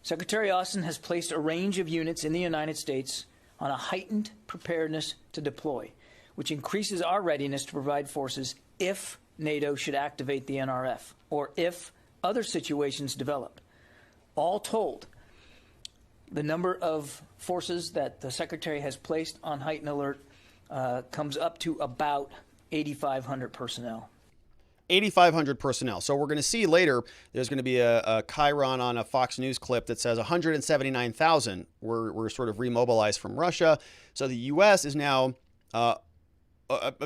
Secretary Austin has placed a range of units in the United States on a heightened preparedness to deploy, which increases our readiness to provide forces if NATO should activate the NRF or if other situations develop. All told, the number of forces that the Secretary has placed on heightened alert comes up to about 8,500 personnel. 8,500 personnel. So we're going to see later, there's going to be a chyron on a Fox News clip that says 179,000 were sort of remobilized from Russia. So the U.S. is now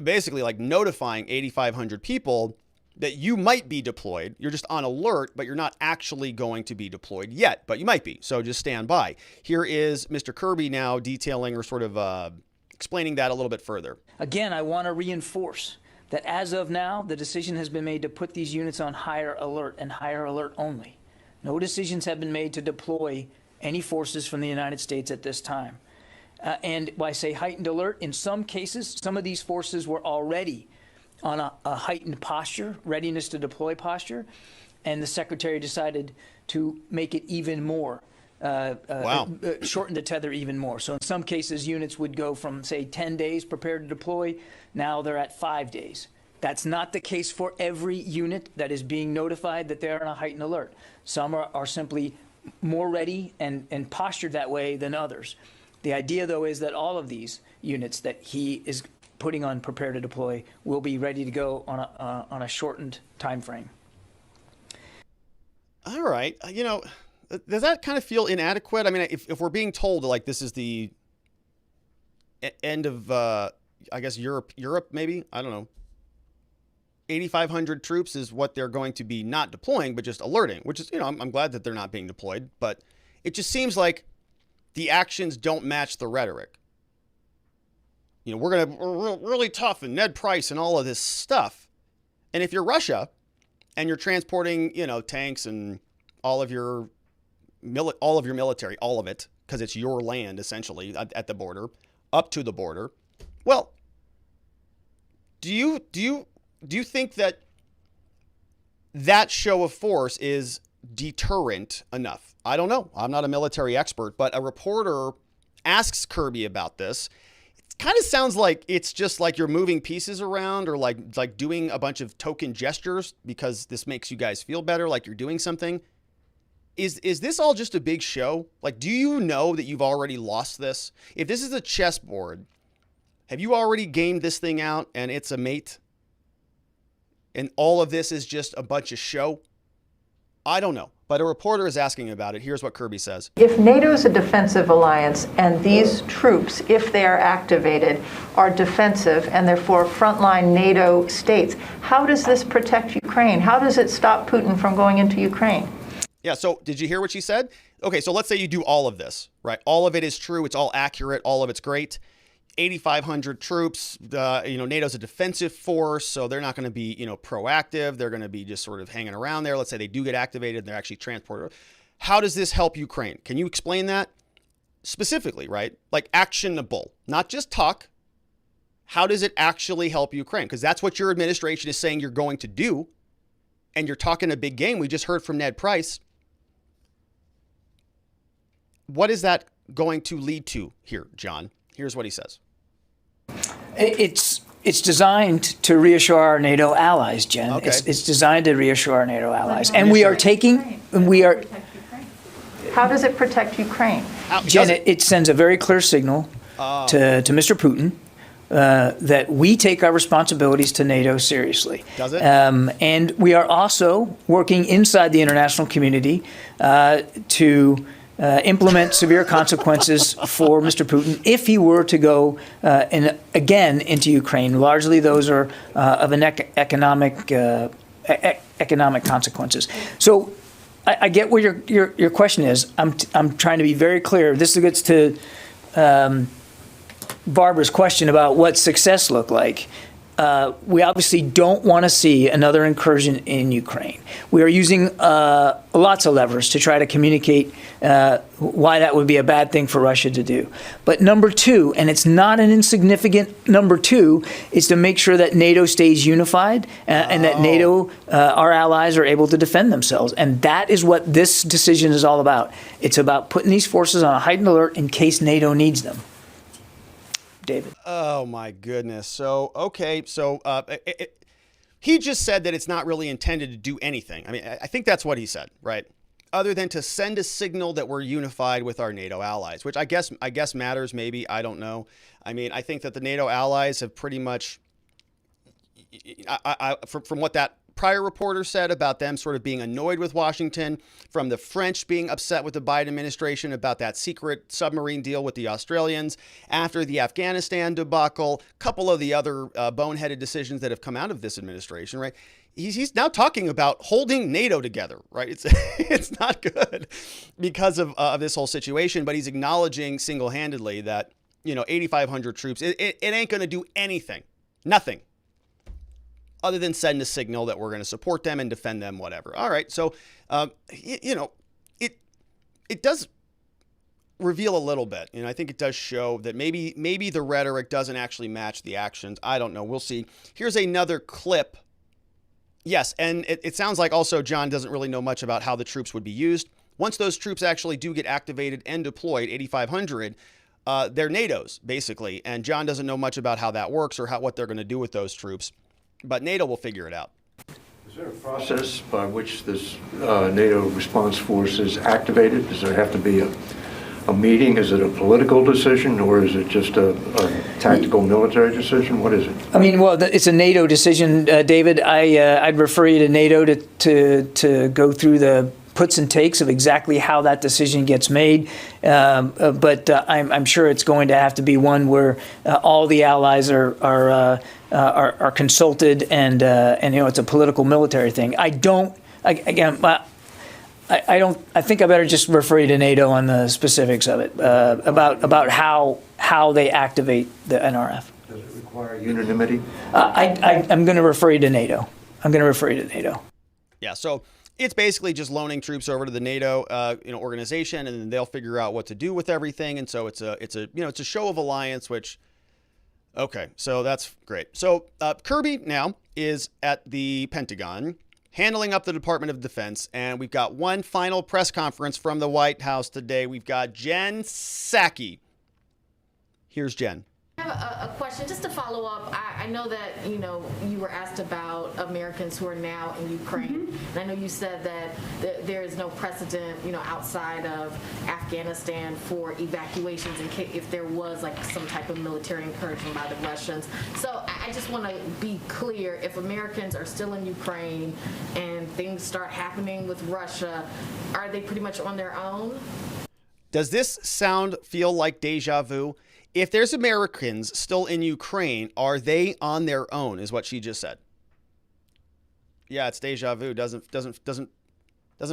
basically like notifying 8,500 people that you might be deployed. You're just on alert, but you're not actually going to be deployed yet, but you might be. So just stand by. Here is Mr. Kirby now detailing or sort of explaining that a little bit further. Again, I want to reinforce that as of now, the decision has been made to put these units on higher alert and higher alert only. No decisions have been made to deploy any forces from the United States at this time. And when I say heightened alert, in some cases, some of these forces were already on a heightened posture, readiness to deploy posture, and the Secretary decided to make it even more. Shorten the tether even more. So in some cases, units would go from, say, 10 days prepared to deploy. Now they're at 5 days. That's not the case for every unit that is being notified that they're on a heightened alert. Some are simply more ready and postured that way than others. The idea, though, is that all of these units that he is putting on prepare to deploy will be ready to go on a shortened time frame. All right. You know, does that kind of feel inadequate? I mean, if we're being told, like, this is the end of, I guess, Europe maybe? I don't know. 8,500 troops is what they're going to be not deploying, but just alerting, which is, you know, I'm glad that they're not being deployed. But it just seems like the actions don't match the rhetoric. You know, we're really tough and Ned Price and all of this stuff. And if you're Russia and you're transporting, you know, tanks and all of your military, all of it, because it's your land essentially at the border, up to the border. Well, do you think that show of force is deterrent enough? I don't know. I'm not a military expert, but a reporter asks Kirby about this. It kind of sounds like it's just like you're moving pieces around or like doing a bunch of token gestures because this makes you guys feel better, like you're doing something. Is this all just a big show? Like, do you know that you've already lost this? If this is a chessboard, have you already gamed this thing out and it's a mate? And all of this is just a bunch of show? I don't know. But a reporter is asking about it. Here's what Kirby says. If NATO is a defensive alliance and these troops, if they are activated, are defensive and therefore frontline NATO states, how does this protect Ukraine? How does it stop Putin from going into Ukraine? Yeah, so did you hear what she said? Okay, so let's say you do all of this, right? All of it is true. It's all accurate. All of it's great. 8,500 troops. NATO's a defensive force, so they're not going to be, proactive. They're going to be just sort of hanging around there. Let's say they do get activated and they're actually transported. How does this help Ukraine? Can you explain that specifically, right? Like actionable, not just talk. How does it actually help Ukraine? Because that's what your administration is saying you're going to do. And you're talking a big game. We just heard from Ned Price. What is that going to lead to here, John? Here's what he says. It's designed to reassure our NATO allies, Jen. Okay. It's designed to reassure our NATO allies. And we are taking, How does it protect Ukraine? Jen, it sends a very clear signal to Mr. Putin that we take our responsibilities to NATO seriously. Does it? And we are also working inside the international community to implement severe consequences for Mr. Putin if he were to go again into Ukraine. Largely, those are of an economic consequences. So I get where your question is. I'm trying to be very clear. This gets to Barbara's question about what success looked like. We obviously don't want to see another incursion in Ukraine. We are using lots of levers to try to communicate why that would be a bad thing for Russia to do. But number two, and it's not an insignificant number two, is to make sure that NATO stays unified and that NATO, our allies, are able to defend themselves. And that is what this decision is all about. It's about putting these forces on a heightened alert in case NATO needs them. David. Oh, my goodness. So, okay. So he just said that it's not really intended to do anything. I mean, I think that's what he said, right? Other than to send a signal that we're unified with our NATO allies, which I guess matters maybe. I don't know. I mean, I think that the NATO allies have pretty much, from what that prior reporter said about them sort of being annoyed with Washington, from the French being upset with the Biden administration about that secret submarine deal with the Australians, after the Afghanistan debacle, a couple of the other boneheaded decisions that have come out of this administration, right? He's now talking about holding NATO together, right? It's not good because of this whole situation, but he's acknowledging single-handedly that, 8,500 troops, it ain't going to do anything, nothing, other than send a signal that we're going to support them and defend them, whatever. All right. So, it does. reveal a little bit. And I think it does show that maybe the rhetoric doesn't actually match the actions. I don't know. We'll see. Here's another clip. Yes, and it sounds like also John doesn't really know much about how the troops would be used. Once those troops actually do get activated and deployed, 8,500, they're NATO's, basically. And John doesn't know much about how that works or what they're going to do with those troops. But NATO will figure it out. Is there a process by which this NATO response force is activated? Does there have to be a meeting? Is it a political decision, or is it just a tactical military decision? What is it? I mean, well, it's a NATO decision, David. I'd refer you to NATO to go through the puts and takes of exactly how that decision gets made. But I'm sure it's going to have to be one where all the allies are consulted, and it's a political military thing. I think I better just refer you to NATO on the specifics of it, about how they activate the NRF. Does it require unanimity? I'm going to refer you to NATO. Yeah. So it's basically just loaning troops over to the NATO, organization, and then they'll figure out what to do with everything. And so it's a show of alliance, which. Okay, so that's great. So Kirby now is at the Pentagon, handling up the Department of Defense, and we've got one final press conference from the White House today. We've got Jen Psaki. Here's Jen. I have a question just to follow up. I know that, you were asked about Americans who are now in Ukraine. And I know you said that there is no precedent, outside of Afghanistan for evacuations if there was like some type of military incursion by the Russians. So I just want to be clear, if Americans are still in Ukraine and things start happening with Russia, are they pretty much on their own? Does this feel like deja vu? If there's Americans still in Ukraine, are they on their own, is what she just said. Yeah, it's deja vu. Doesn't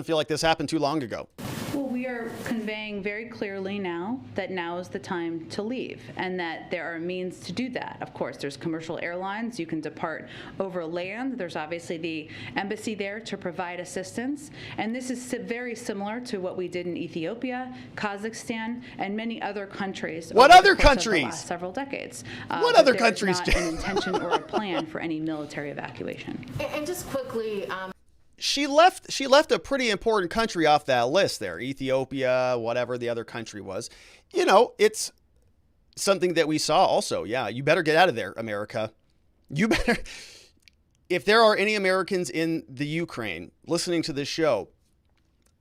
feel like this happened too long ago. Well, we are conveying very clearly now that now is the time to leave, and that there are means to do that. Of course, there's commercial airlines. You can depart over land. There's obviously the embassy there to provide assistance. And this is very similar to what we did in Ethiopia, Kazakhstan, and many other countries. What other countries? The last several decades. What other countries? There is not an intention or a plan for any military evacuation. And just quickly, She left a pretty important country off that list there. Ethiopia, whatever the other country was. It's something that we saw also. Yeah, you better get out of there, America. You better. If there are any Americans in the Ukraine listening to this show,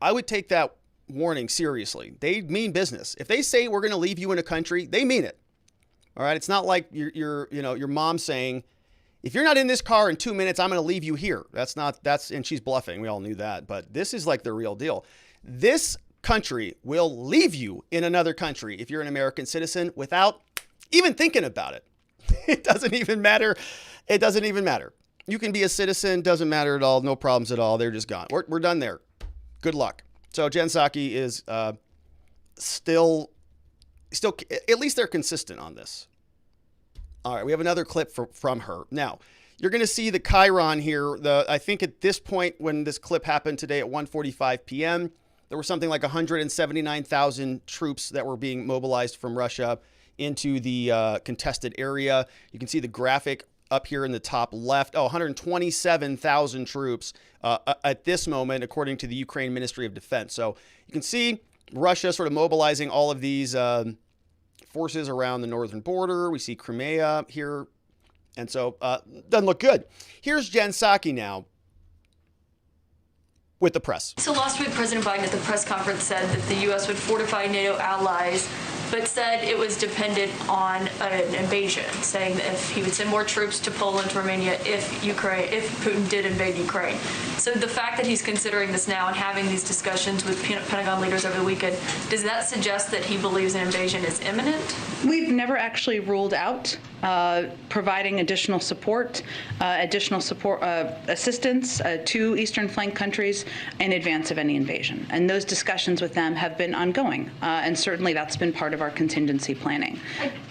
I would take that warning seriously. They mean business. If they say we're going to leave you in a country, they mean it. All right? It's not like your mom saying, if you're not in this car in 2 minutes, I'm going to leave you here. And she's bluffing. We all knew that. But this is like the real deal. This country will leave you in another country if you're an American citizen without even thinking about it. It doesn't even matter. It doesn't even matter. You can be a citizen. Doesn't matter at all. No problems at all. They're just gone. We're done there. Good luck. So Jen Psaki is still, at least they're consistent on this. All right, we have another clip from her. Now, you're going to see the Chiron here. I think at this point when this clip happened today at 1:45 p.m., there were something like 179,000 troops that were being mobilized from Russia into the contested area. You can see the graphic up here in the top left. 127,000 troops at this moment, according to the Ukraine Ministry of Defense. So you can see Russia sort of mobilizing all of these forces around the northern border. We see Crimea here. And so doesn't look good. Here's Jen Psaki now with the press. So last week, President Biden at the press conference said that the U.S. would fortify NATO allies, but said it was dependent on an invasion, saying that if he would send more troops to Poland, Romania, if Putin did invade Ukraine. So the fact that he's considering this now and having these discussions with Pentagon leaders over the weekend, does that suggest that he believes an invasion is imminent? We've never actually ruled out providing additional support, assistance to Eastern Flank countries in advance of any invasion. And those discussions with them have been ongoing, and certainly that's been part of our contingency planning.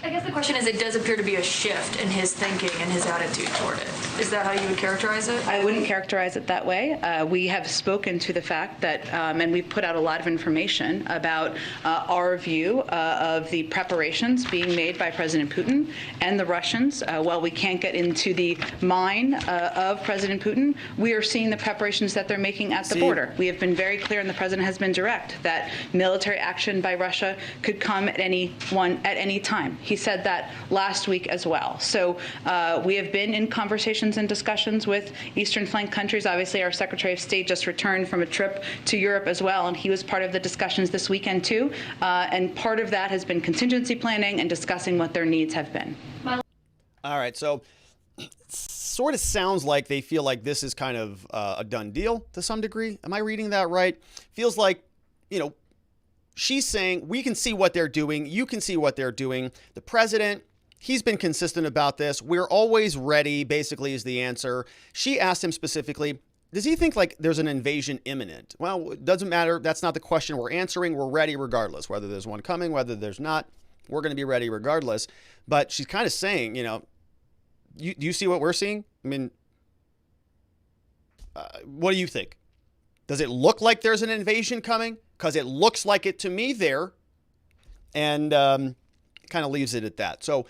I guess the question is, it does appear to be a shift in his thinking and his attitude toward it. Is that how you would characterize it? I wouldn't characterize it that way. We have spoken to the fact that, and we've put out a lot of information about our view of the preparations being made by President Putin and the Russians. While we can't get into the mind of President Putin, we are seeing the preparations that they're making at the border. We have been very clear, and the president has been direct, that military action by Russia could come at any time. He said that last week as well. So we have been in conversations and discussions with Eastern Flank countries. Obviously, our Secretary of State just returned from a trip to Europe as well, and he was part of the discussions this weekend too. And part of that has been contingency planning and discussing what their needs have been. All right, so it sort of sounds like they feel like this is kind of a done deal to some degree. Am I reading that right? Feels like, she's saying we can see what they're doing. You can see what they're doing. The president, he's been consistent about this. We're always ready, basically, is the answer. She asked him specifically, does he think like there's an invasion imminent? Well, it doesn't matter. That's not the question we're answering. We're ready regardless, whether there's one coming, whether there's not. We're going to be ready regardless. But she's kind of saying, do you see what we're seeing? I mean, what do you think? Does it look like there's an invasion coming? Because it looks like it to me there. And kind of leaves it at that. So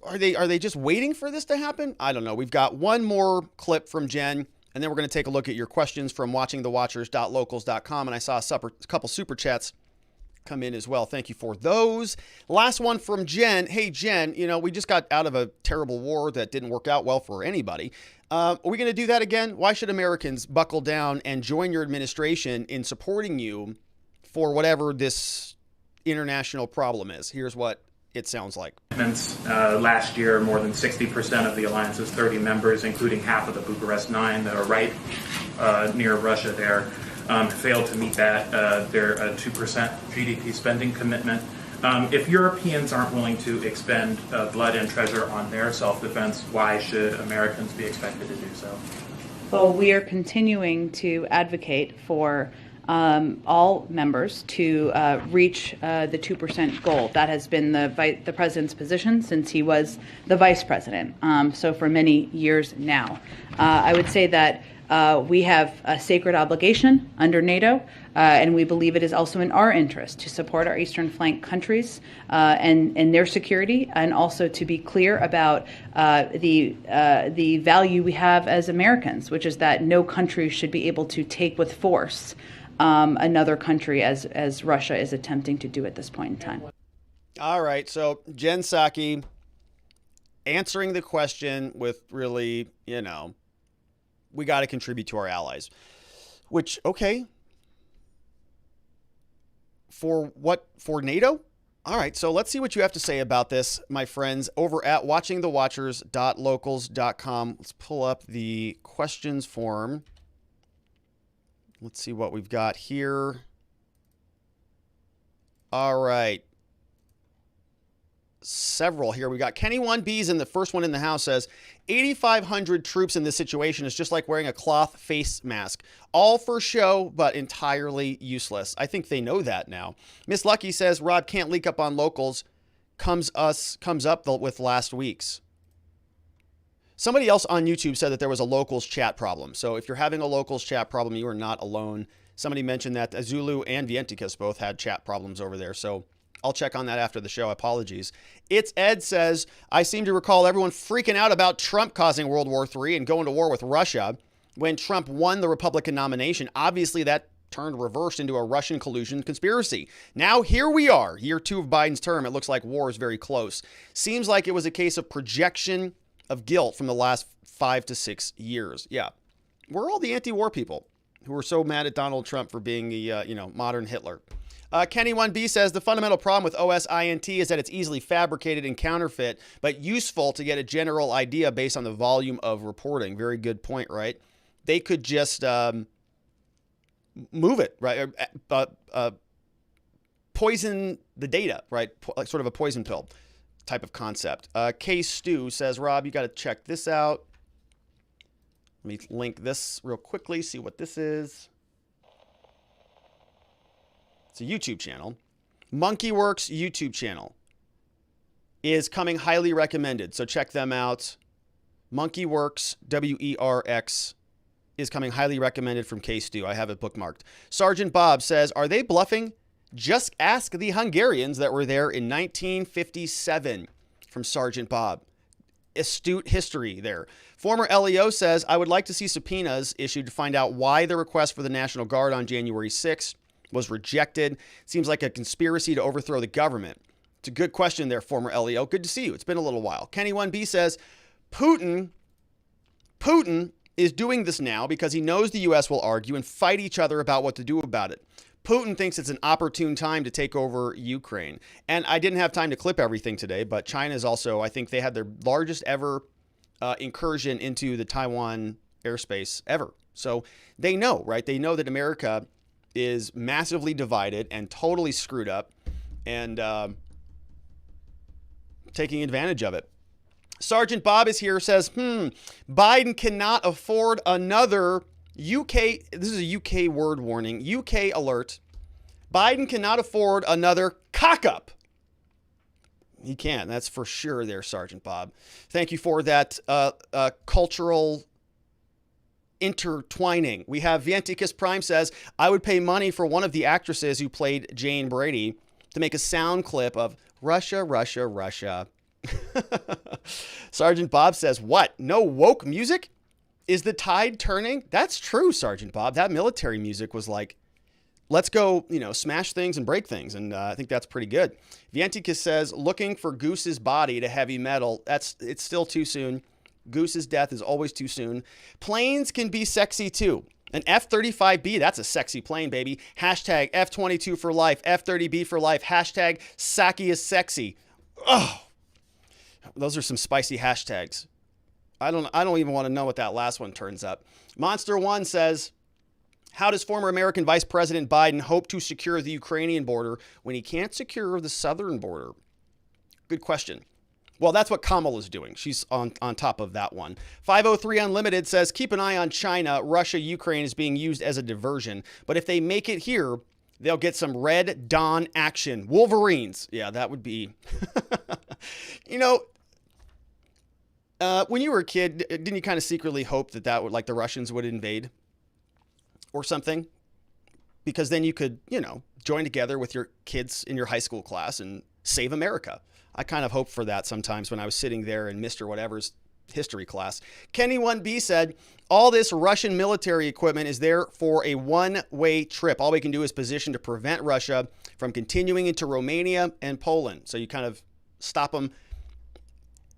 are they just waiting for this to happen? I don't know. We've got one more clip from Jen, and then we're going to take a look at your questions from watchingthewatchers.locals.com. And I saw a couple super chats come in as well. Thank you for those. Last one from Jen. Hey, Jen, we just got out of a terrible war that didn't work out well for anybody. Are we going to do that again? Why should Americans buckle down and join your administration in supporting you for whatever this international problem is? Here's what it sounds like. Last year, more than 60% of the alliance's 30 members, including half of the Bucharest 9 that are right near Russia there, failed to meet their 2% GDP spending commitment. If Europeans aren't willing to expend blood and treasure on their self-defense, why should Americans be expected to do so? Well, we are continuing to advocate for all members to reach the 2% goal. That has been the president's position since he was the vice president, so for many years now. I would say that we have a sacred obligation under NATO, and we believe it is also in our interest to support our Eastern Flank countries and their security, and also to be clear about the value we have as Americans, which is that no country should be able to take with force another country as Russia is attempting to do at this point in time. All right, so Jen Psaki answering the question with really, we got to contribute to our allies, which, okay. For what? For NATO? All right, so let's see what you have to say about this, my friends, over at watchingthewatchers.locals.com. Let's pull up the questions form. Let's see what we've got here. All right. Several here. We got Kenny 1B's, and the first one in the house says 8,500 troops in this situation is just like wearing a cloth face mask. All for show, but entirely useless. I think they know that now. Miss Lucky says Rob can't leak up on locals. Comes up with last week's. Somebody else on YouTube said that there was a locals chat problem. So if you're having a locals chat problem, you are not alone. Somebody mentioned that Zulu and Vienticus both had chat problems over there. So I'll check on that after the show. Apologies. It's Ed says, I seem to recall everyone freaking out about Trump causing World War III and going to war with Russia when Trump won the Republican nomination. Obviously, that turned reversed into a Russian collusion conspiracy. Now, here we are, year 2 of Biden's term. It looks like war is very close. Seems like it was a case of projection of guilt from the last 5 to 6 years. Yeah. We're all the anti-war people who are so mad at Donald Trump for being the, modern Hitler. Kenny 1B says the fundamental problem with OSINT is that it's easily fabricated and counterfeit, but useful to get a general idea based on the volume of reporting. Very good point, right? They could just move it, right? Poison the data, right? Like sort of a poison pill type of concept. K Stu says, Rob, you got to check this out. Let me link this real quickly, see what this is. It's a YouTube channel. Monkeyworks YouTube channel is coming highly recommended. So check them out. Monkey Works, WERX, is coming highly recommended from K-Stu. I have it bookmarked. Sergeant Bob says, are they bluffing? Just ask the Hungarians that were there in 1957. From Sergeant Bob. Astute history there. Former LEO says, I would like to see subpoenas issued to find out why the request for the National Guard on January 6th was rejected. Seems like a conspiracy to overthrow the government. It's a good question there, former LEO. Good to see you. It's been a little while. Kenny 1B says, Putin is doing this now because he knows the U.S. will argue and fight each other about what to do about it. Putin thinks it's an opportune time to take over Ukraine. And I didn't have time to clip everything today, but China is also, I think they had their largest ever incursion into the Taiwan airspace ever. So they know, right? They know that America is massively divided and totally screwed up and taking advantage of it. Sergeant Bob is here, says, Biden cannot afford another UK, this is a UK word warning, UK alert. Biden cannot afford another cock-up. He can't, that's for sure there, Sergeant Bob. Thank you for that cultural intertwining. We have Vienticus Prime says, I would pay money for one of the actresses who played Jane Brady to make a sound clip of Russia, Russia, Russia. Sergeant Bob says, what? No woke music? Is the tide turning? That's true, Sergeant Bob. That military music was like, let's go, smash things and break things. And I think that's pretty good. Vienticus says, looking for Goose's body to heavy metal. It's still too soon. Goose's death is always too soon. Planes can be sexy too. An F-35B, that's a sexy plane, baby. Hashtag F-22 for life. F-30B for life. Hashtag Psaki is sexy. Oh, those are some spicy hashtags. I don't even want to know what that last one turns up. Monster One says, how does former American Vice President Biden hope to secure the Ukrainian border when he can't secure the southern border? Good question. Well, that's what Kamala's doing. She's on top of that one. 503 Unlimited says, keep an eye on China. Russia, Ukraine is being used as a diversion. But if they make it here, they'll get some Red Dawn action. Wolverines. Yeah, that would be... when you were a kid, didn't you kind of secretly hope that would, like, the Russians would invade or something? Because then you could, join together with your kids in your high school class and save America. I kind of hoped for that sometimes when I was sitting there in Mr. Whatever's history class. Kenny 1B said, all this Russian military equipment is there for a one-way trip. All we can do is position to prevent Russia from continuing into Romania and Poland. So you kind of stop them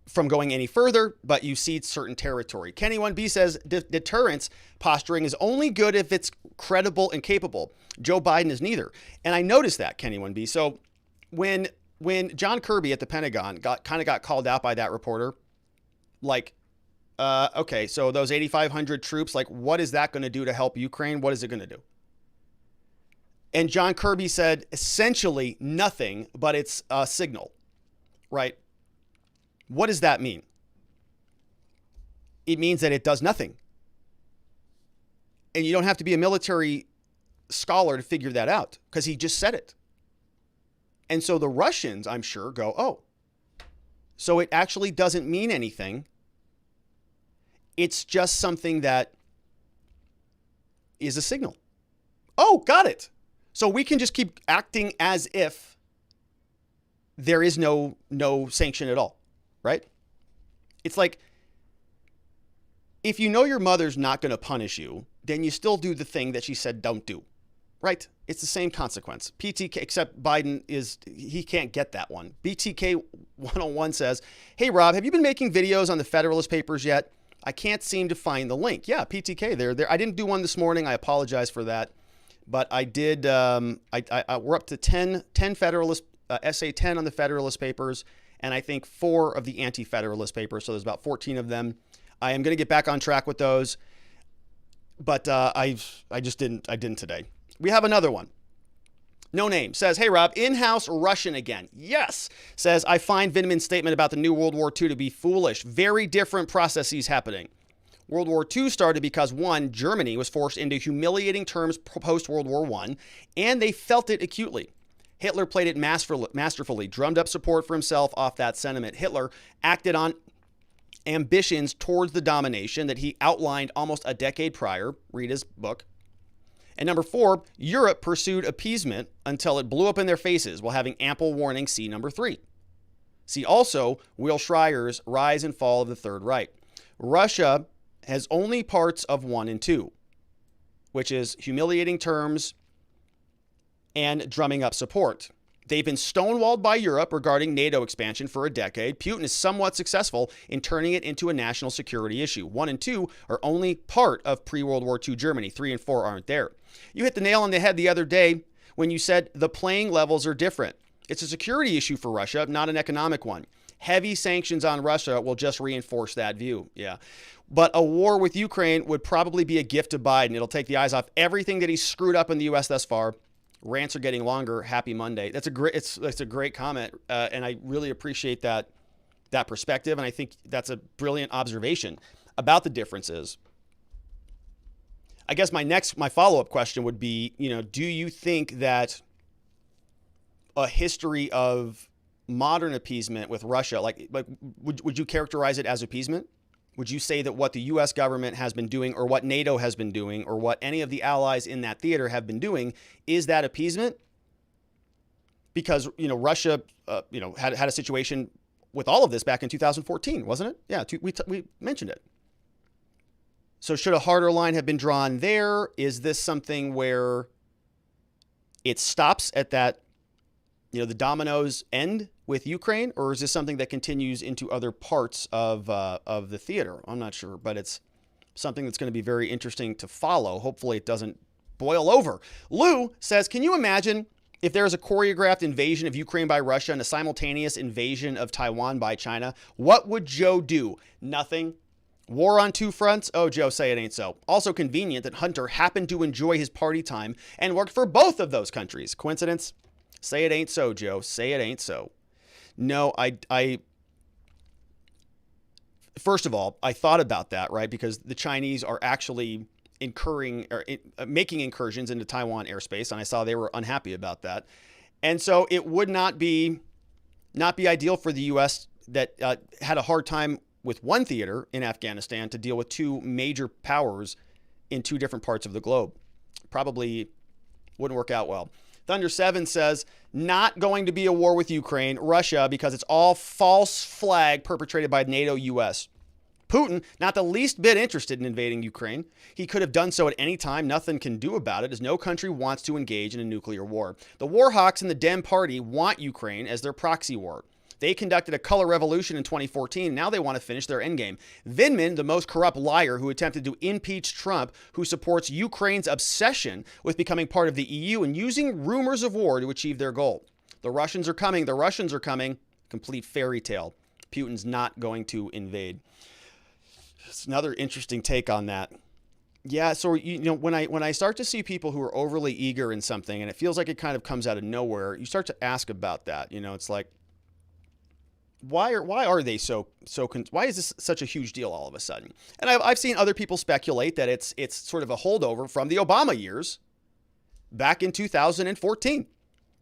from going any further, but you cede certain territory. Kenny 1B says deterrence posturing is only good if it's credible and capable. Joe Biden is neither. And I noticed that, Kenny 1B. So when John Kirby at the Pentagon got called out by that reporter, like, okay, so those 8,500 troops, like, what is that going to do to help Ukraine? What is it going to do? And John Kirby said essentially nothing, but it's a signal, right? What does that mean? It means that it does nothing. And you don't have to be a military scholar to figure that out because he just said it. And so the Russians, I'm sure, go, oh, so it actually doesn't mean anything. It's just something that is a signal. Oh, got it. So we can just keep acting as if there is no sanction at all. Right? It's like, if you know your mother's not going to punish you, then you still do the thing that she said don't do. Right? It's the same consequence. PTK, except Biden he can't get that one. BTK 101 says, hey, Rob, have you been making videos on the Federalist Papers yet? I can't seem to find the link. Yeah, PTK, there. I didn't do one this morning. I apologize for that. But I did, we're up to 10 Federalist, essay 10 on the Federalist Papers, and I think 4 of the anti-federalist papers. So there's about 14 of them. I am going to get back on track with those, but I didn't today. We have another one. No name says, hey, Rob, in-house Russian again. Yes. Says, I find Vindman's statement about the new World War II to be foolish. Very different processes happening. World War II started because, 1, Germany was forced into humiliating terms post-World War I, and they felt it acutely. Hitler played it masterfully, drummed up support for himself off that sentiment. Hitler acted on ambitions towards the domination that he outlined almost a decade prior. Read his book. And number 4, Europe pursued appeasement until it blew up in their faces while having ample warning. See number 3. See also Will Schreier's Rise and Fall of the Third Reich. Russia has only parts of 1 and 2, which is humiliating terms and drumming up support. They've been stonewalled by Europe regarding NATO expansion for a decade. Putin is somewhat successful in turning it into a national security issue. 1 and 2 are only part of pre-World War II Germany. 3 and 4 aren't there. You hit the nail on the head the other day when you said the playing levels are different. It's a security issue for Russia, not an economic one. Heavy sanctions on Russia will just reinforce that view. Yeah. But a war with Ukraine would probably be a gift to Biden. It'll take the eyes off everything that he's screwed up in the U.S. thus far. Rants are getting longer. Happy Monday. That's a great comment, and I really appreciate that perspective. And I think that's a brilliant observation about the differences. I guess my follow-up question would be, do you think that a history of modern appeasement with Russia, would you characterize it as appeasement? Would you say that what the U.S. government has been doing, or what NATO has been doing, or what any of the allies in that theater have been doing, is that appeasement? Because, Russia, had a situation with all of this back in 2014, wasn't it? Yeah, we mentioned it. So should a harder line have been drawn there? Is this something where it stops at that, the dominoes end with Ukraine, or is this something that continues into other parts of the theater? I'm not sure, but it's something that's going to be very interesting to follow. Hopefully it doesn't boil over. Lou says, can you imagine if there is a choreographed invasion of Ukraine by Russia and a simultaneous invasion of Taiwan by China? What would Joe do? Nothing. War on 2 fronts? Oh, Joe, say it ain't so. Also convenient that Hunter happened to enjoy his party time and worked for both of those countries. Coincidence? Say it ain't so, Joe. Say it ain't so. No, I first of all, I thought about that, right? Because the Chinese are actually making incursions into Taiwan airspace, and I saw they were unhappy about that. And so it would not be ideal for the U.S. that had a hard time with one theater in Afghanistan to deal with 2 major powers in 2 different parts of the globe. Probably wouldn't work out well. Thunder 7 says, not going to be a war with Ukraine, Russia, because it's all false flag perpetrated by NATO, U.S. Putin, not the least bit interested in invading Ukraine. He could have done so at any time. Nothing can do about it, as no country wants to engage in a nuclear war. The war hawks in the Dem Party want Ukraine as their proxy war. They conducted a color revolution in 2014. Now they want to finish their endgame. Vindman, the most corrupt liar who attempted to impeach Trump, who supports Ukraine's obsession with becoming part of the EU and using rumors of war to achieve their goal. The Russians are coming. The Russians are coming. Complete fairy tale. Putin's not going to invade. It's another interesting take on that. Yeah, so when I start to see people who are overly eager in something and it feels like it kind of comes out of nowhere, you start to ask about that. It's like, why are they so why is this such a huge deal all of a sudden? And I've seen other people speculate that it's sort of a holdover from the Obama years back in 2014,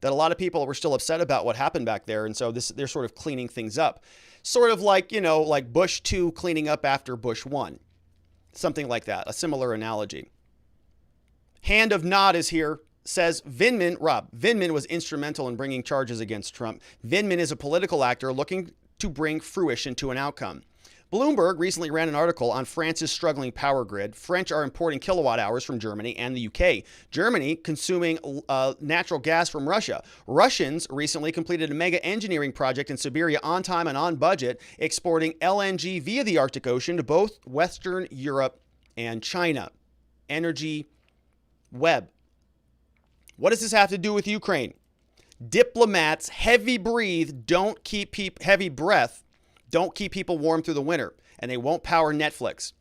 that a lot of people were still upset about what happened back there, and so they're sort of cleaning things up, sort of like like Bush 2 cleaning up after Bush 1, something like that, a similar analogy. Hand of Nod is here. Says Vindman was instrumental in bringing charges against Trump. Vindman is a political actor looking to bring fruition to an outcome. Bloomberg recently ran an article on France's struggling power grid. French are importing kilowatt hours from Germany and the UK. Germany consuming natural gas from Russia. Russians recently completed a mega engineering project in Siberia on time and on budget, exporting LNG via the Arctic Ocean to both Western Europe and China. Energy web. What does this have to do with Ukraine? Diplomats, heavy breath, don't keep people warm through the winter, and they won't power Netflix.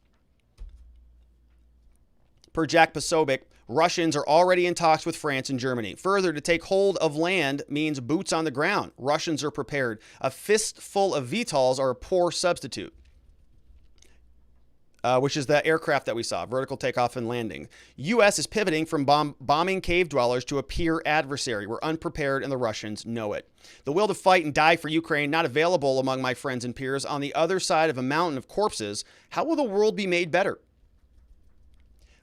Per Jack Posobiec, Russians are already in talks with France and Germany. Further, to take hold of land means boots on the ground. Russians are prepared. A fistful of VTOLs are a poor substitute. which is the aircraft that we saw, vertical takeoff and landing. U.S. is pivoting from bombing cave dwellers to a peer adversary. We're unprepared and the Russians know it. The will to fight and die for Ukraine not available among my friends and peers. On the other side of a mountain of corpses, how will the world be made better?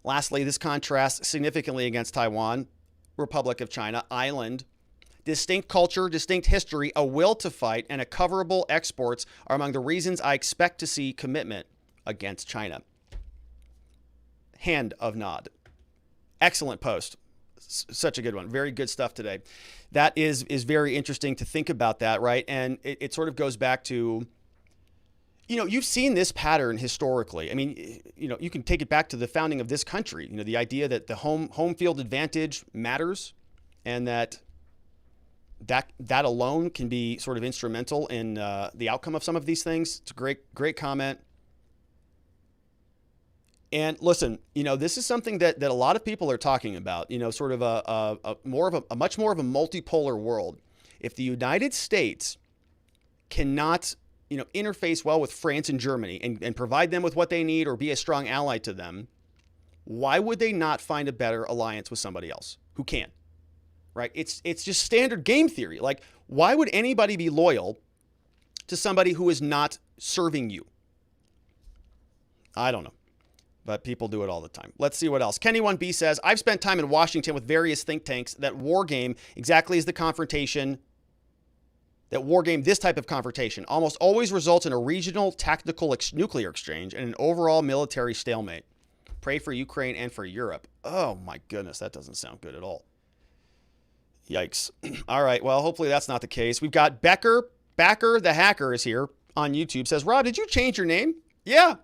Lastly, this contrasts significantly against Taiwan, Republic of China, island. Distinct culture, distinct history, a will to fight, and a coverable exports are among the reasons I expect to see commitment against China. Hand of nod. Excellent post. Such a good one. Very good stuff today. That is very interesting to think about that, right? And it sort of goes back to, you've seen this pattern historically. I mean, you can take it back to the founding of this country. The idea that the home field advantage matters, and that alone can be sort of instrumental in the outcome of some of these things. It's a great comment. And listen, this is something that a lot of people are talking about, sort of a much more of a multipolar world. If the United States cannot, interface well with France and Germany and provide them with what they need or be a strong ally to them, why would they not find a better alliance with somebody else who can? Right? It's just standard game theory. Like, why would anybody be loyal to somebody who is not serving you? I don't know. But people do it all the time. Let's see what else. Kenny1B says, I've spent time in Washington with various think tanks that war game exactly as the confrontation, that war game, this type of confrontation, almost always results in a regional tactical nuclear exchange and an overall military stalemate. Pray for Ukraine and for Europe. Oh my goodness, that doesn't sound good at all. Yikes. All right, well, hopefully that's not the case. We've got Backer the hacker is here on YouTube. Says, Rob, did you change your name? Yeah.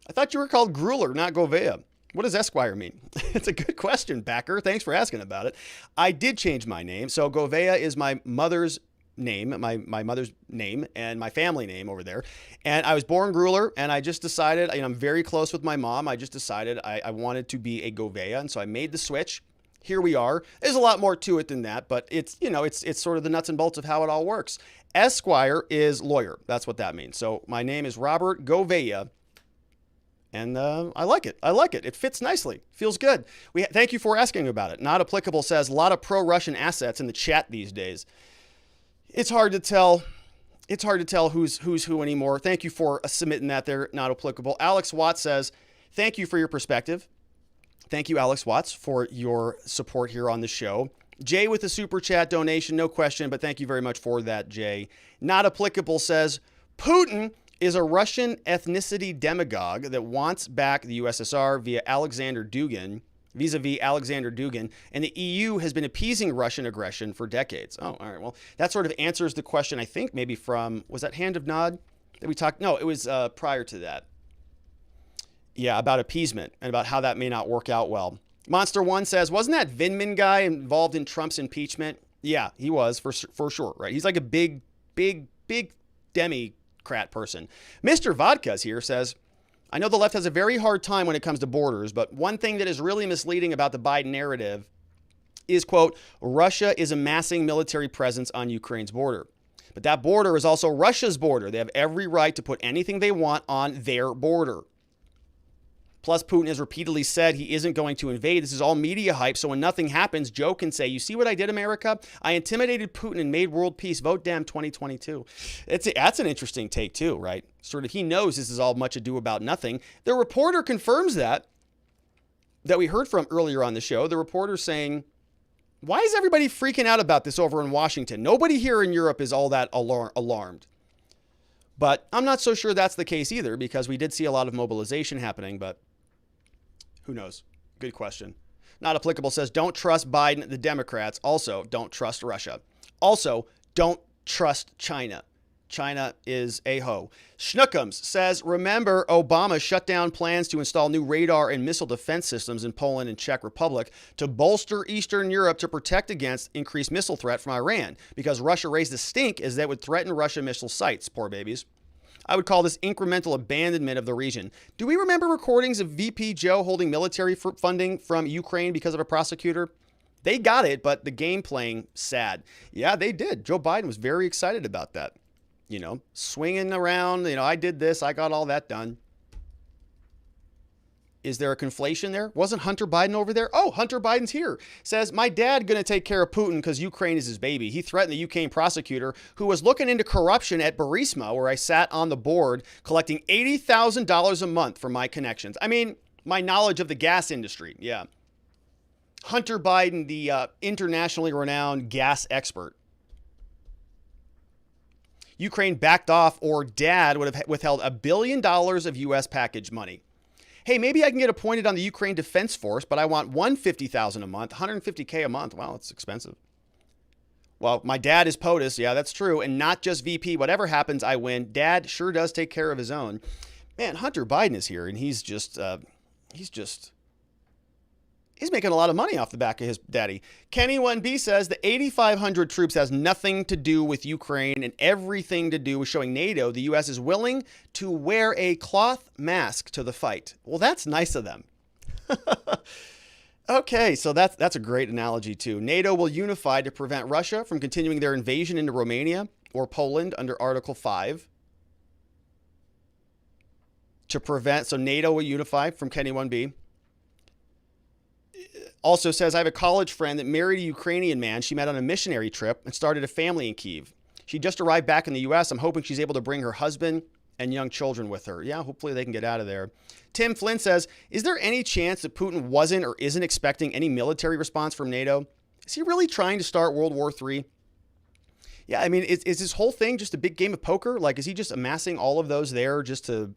I thought you were called Grueller, not Govea. What does Esquire mean? It's a good question, Backer. Thanks for asking about it. I did change my name. So Govea is my mother's name, my mother's name, and my family name over there. And I was born Grueller, and I just decided, I'm very close with my mom. I just decided I wanted to be a Govea, and so I made the switch. Here we are. There's a lot more to it than that, but it's sort of the nuts and bolts of how it all works. Esquire is lawyer. That's what that means. So my name is Robert Govea. And I like it. It fits nicely. Feels good. Thank you for asking about it. Not Applicable says, a lot of pro-Russian assets in the chat these days. It's hard to tell. It's hard to tell who's who anymore. Thank you for submitting that there. Not Applicable. Alex Watts says, thank you for your perspective. Thank you, Alex Watts, for your support here on the show. Jay with the super chat donation, no question, but thank you very much for that, Jay. Not Applicable says, Putin is a Russian ethnicity demagogue that wants back the USSR vis-a-vis Alexander Dugin, and the EU has been appeasing Russian aggression for decades. Oh, all right. Well, that sort of answers the question, I think, maybe from, was that Hand of Nod that we talked? No, it was prior to that. Yeah, about appeasement and about how that may not work out well. Monster One says, wasn't that Vindman guy involved in Trump's impeachment? Yeah, he was for sure, right? He's like a big Democrat person. Mr. Vodka's here says, I know the left has a very hard time when it comes to borders, but one thing that is really misleading about the Biden narrative is, quote, Russia is amassing military presence on Ukraine's border. But that border is also Russia's border. They have every right to put anything they want on their border. Plus, Putin has repeatedly said he isn't going to invade. This is all media hype, so when nothing happens, Joe can say, you see what I did, America? I intimidated Putin and made world peace. Vote Dem 2022. That's an interesting take, too, right? Sort of, he knows this is all much ado about nothing. The reporter confirms that we heard from earlier on the show. The reporter saying, why is everybody freaking out about this over in Washington? Nobody here in Europe is all that alarmed. But I'm not so sure that's the case either, because we did see a lot of mobilization happening, but who knows? Good question. Not Applicable says, don't trust Biden, the Democrats. Also, don't trust Russia. Also, don't trust China. China is a hoe. Schnookums says, remember, Obama shut down plans to install new radar and missile defense systems in Poland and Czech Republic to bolster Eastern Europe to protect against increased missile threat from Iran, because Russia raised a stink as that would threaten Russian missile sites. Poor babies. I would call this incremental abandonment of the region. Do we remember recordings of VP Joe holding military funding from Ukraine because of a prosecutor? They got it, but the game playing, sad. Yeah, they did. Joe Biden was very excited about that. Swinging around, I did this, I got all that done. Is there a conflation there? Wasn't Hunter Biden over there? Oh, Hunter Biden's here. Says, my dad going to take care of Putin because Ukraine is his baby. He threatened the Ukraine prosecutor who was looking into corruption at Burisma, where I sat on the board collecting $80,000 a month for my connections. I mean, my knowledge of the gas industry. Yeah. Hunter Biden, the internationally renowned gas expert. Ukraine backed off, or dad would have withheld $1 billion of U.S. package money. Hey, maybe I can get appointed on the Ukraine Defense Force, but I want $150,000 a month, $150K a month. Wow, it's expensive. Well, my dad is POTUS. Yeah, that's true. And not just VP. Whatever happens, I win. Dad sure does take care of his own. Man, Hunter Biden is here, and he's making a lot of money off the back of his daddy. Kenny 1B says the 8,500 troops has nothing to do with Ukraine and everything to do with showing NATO the U.S. is willing to wear a cloth mask to the fight. Well, that's nice of them. Okay, so that's a great analogy too. NATO will unify to prevent Russia from continuing their invasion into Romania or Poland under Article 5. So NATO will unify from Kenny 1B. Also says, I have a college friend that married a Ukrainian man she met on a missionary trip and started a family in Kyiv. She just arrived back in the U.S. I'm hoping she's able to bring her husband and young children with her. Yeah, hopefully they can get out of there. Tim Flynn says, is there any chance that Putin wasn't or isn't expecting any military response from NATO? Is he really trying to start World War III? Yeah, I mean, is this whole thing just a big game of poker? Like, is he just amassing all of those there just to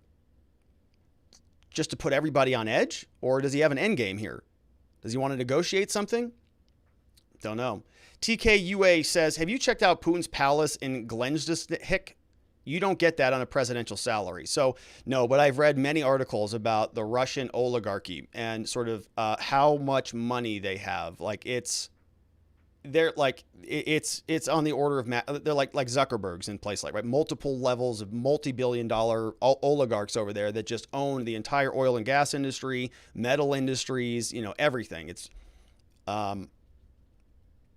put everybody on edge? Or does he have an end game here? Does he want to negotiate something? Don't know. TKUA says, have you checked out Putin's palace in Glensdijk? You don't get that on a presidential salary. So no, but I've read many articles about the Russian oligarchy and sort of how much money they have. Like it's on the order of, they're like Zuckerberg's in place, like, right? Multiple levels of multi-billion-dollar oligarchs over there that just own the entire oil and gas industry, metal industries, everything. It's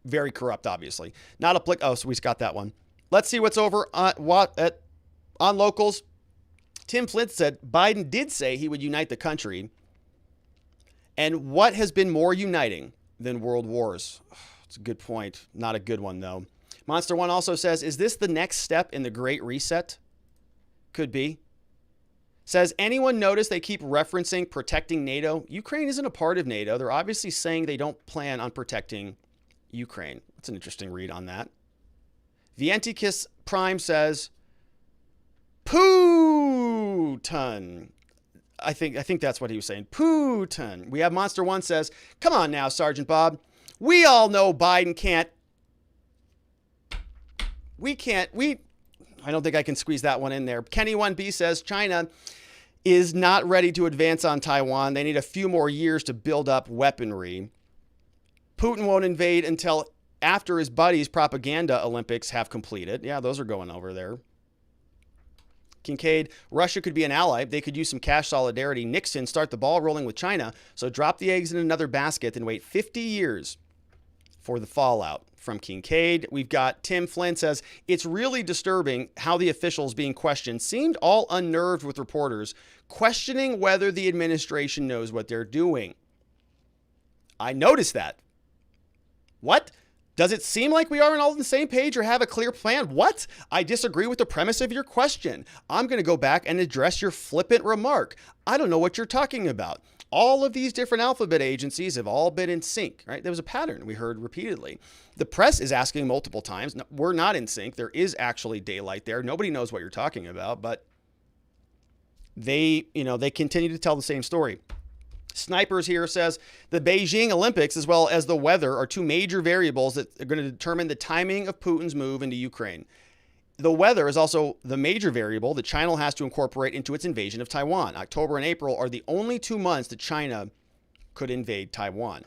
very corrupt, obviously. Not applicable. Oh, so we just got that one. Let's see what's over on locals. Tim Flint said Biden did say he would unite the country. And what has been more uniting than world wars? It's a good point. Not a good one, though. Monster One also says, is this the next step in the Great Reset? Could be. Says, anyone notice they keep referencing protecting NATO? Ukraine isn't a part of NATO. They're obviously saying they don't plan on protecting Ukraine. That's an interesting read on that. Vientikis Prime says, Putin. I think that's what he was saying. Putin. We have Monster One says, come on now, Sergeant Bob. We all know Biden can't. I don't think I can squeeze that one in there. Kenny 1B says China is not ready to advance on Taiwan. They need a few more years to build up weaponry. Putin won't invade until after his buddies' propaganda Olympics have completed. Yeah, those are going over there. Kincaid, Russia could be an ally. They could use some cash solidarity. Nixon, start the ball rolling with China. So drop the eggs in another basket and wait 50 years for the fallout. From Kincaid, we've got Tim Flynn says, it's really disturbing how the officials being questioned seemed all unnerved with reporters questioning whether the administration knows what they're doing. I noticed that. What? Does it seem like we aren't all on the same page or have a clear plan? What? I disagree with the premise of your question. I'm going to go back and address your flippant remark. I don't know what you're talking about. All of these different alphabet agencies have all been in sync, right? There was a pattern we heard repeatedly. The press is asking multiple times. No, we're not in sync. There is actually daylight there. Nobody knows what you're talking about, but they continue to tell the same story. Snipers here says the Beijing Olympics as well as the weather are two major variables that are going to determine the timing of Putin's move into Ukraine. The weather is also the major variable that China has to incorporate into its invasion of Taiwan. October and April are the only 2 months that China could invade Taiwan.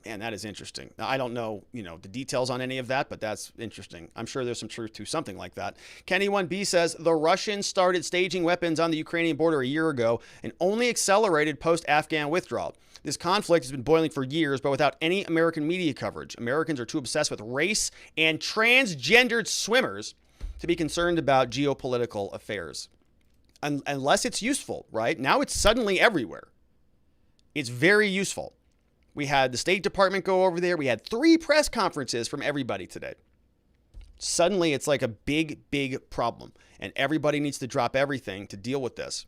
Man, that is interesting. Now, I don't know, the details on any of that, but that's interesting. I'm sure there's some truth to something like that. Kenny 1B says the Russians started staging weapons on the Ukrainian border a year ago and only accelerated post-Afghan withdrawal. This conflict has been boiling for years, but without any American media coverage. Americans are too obsessed with race and transgendered swimmers to be concerned about geopolitical affairs. Unless it's useful, right? Now it's suddenly everywhere. It's very useful. We had the State Department go over there. We had 3 press conferences from everybody today. Suddenly, it's like a big, big problem, and everybody needs to drop everything to deal with this.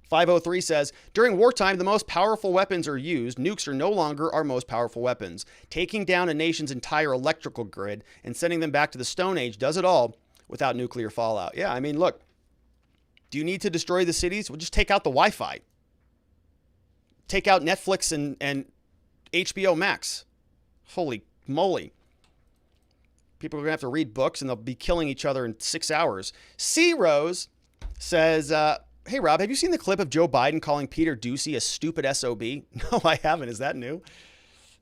503 says, during wartime, the most powerful weapons are used. Nukes are no longer our most powerful weapons. Taking down a nation's entire electrical grid and sending them back to the Stone Age does it all without nuclear fallout. Yeah, I mean, look, do you need to destroy the cities? Well, just take out the Wi-Fi. Take out Netflix and HBO Max. Holy moly. People are going to have to read books, and they'll be killing each other in 6 hours. C. Rose says, hey, Rob, have you seen the clip of Joe Biden calling Peter Doocy a stupid SOB? No, I haven't. Is that new?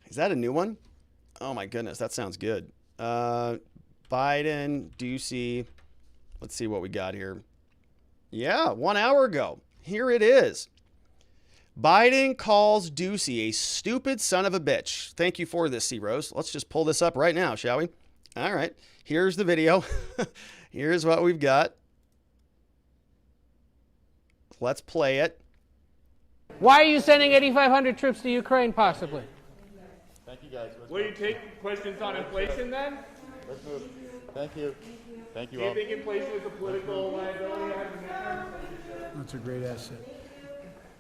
Is that a new one? Oh, my goodness. That sounds good. Biden, Doocy. Let's see what we got here. Yeah, 1 hour ago. Here it is. Biden calls Doocy a stupid son of a bitch. Thank you for this, C. Rose. Let's just pull this up right now, shall we? All right. Here's the video. Here's what we've got. Let's play it. Why are you sending 8,500 troops to Ukraine, possibly? Thank you, guys. Will you take questions on inflation then? Let's move. Thank you. Thank you Do all. you think inflation is a political liability? That's a great asset.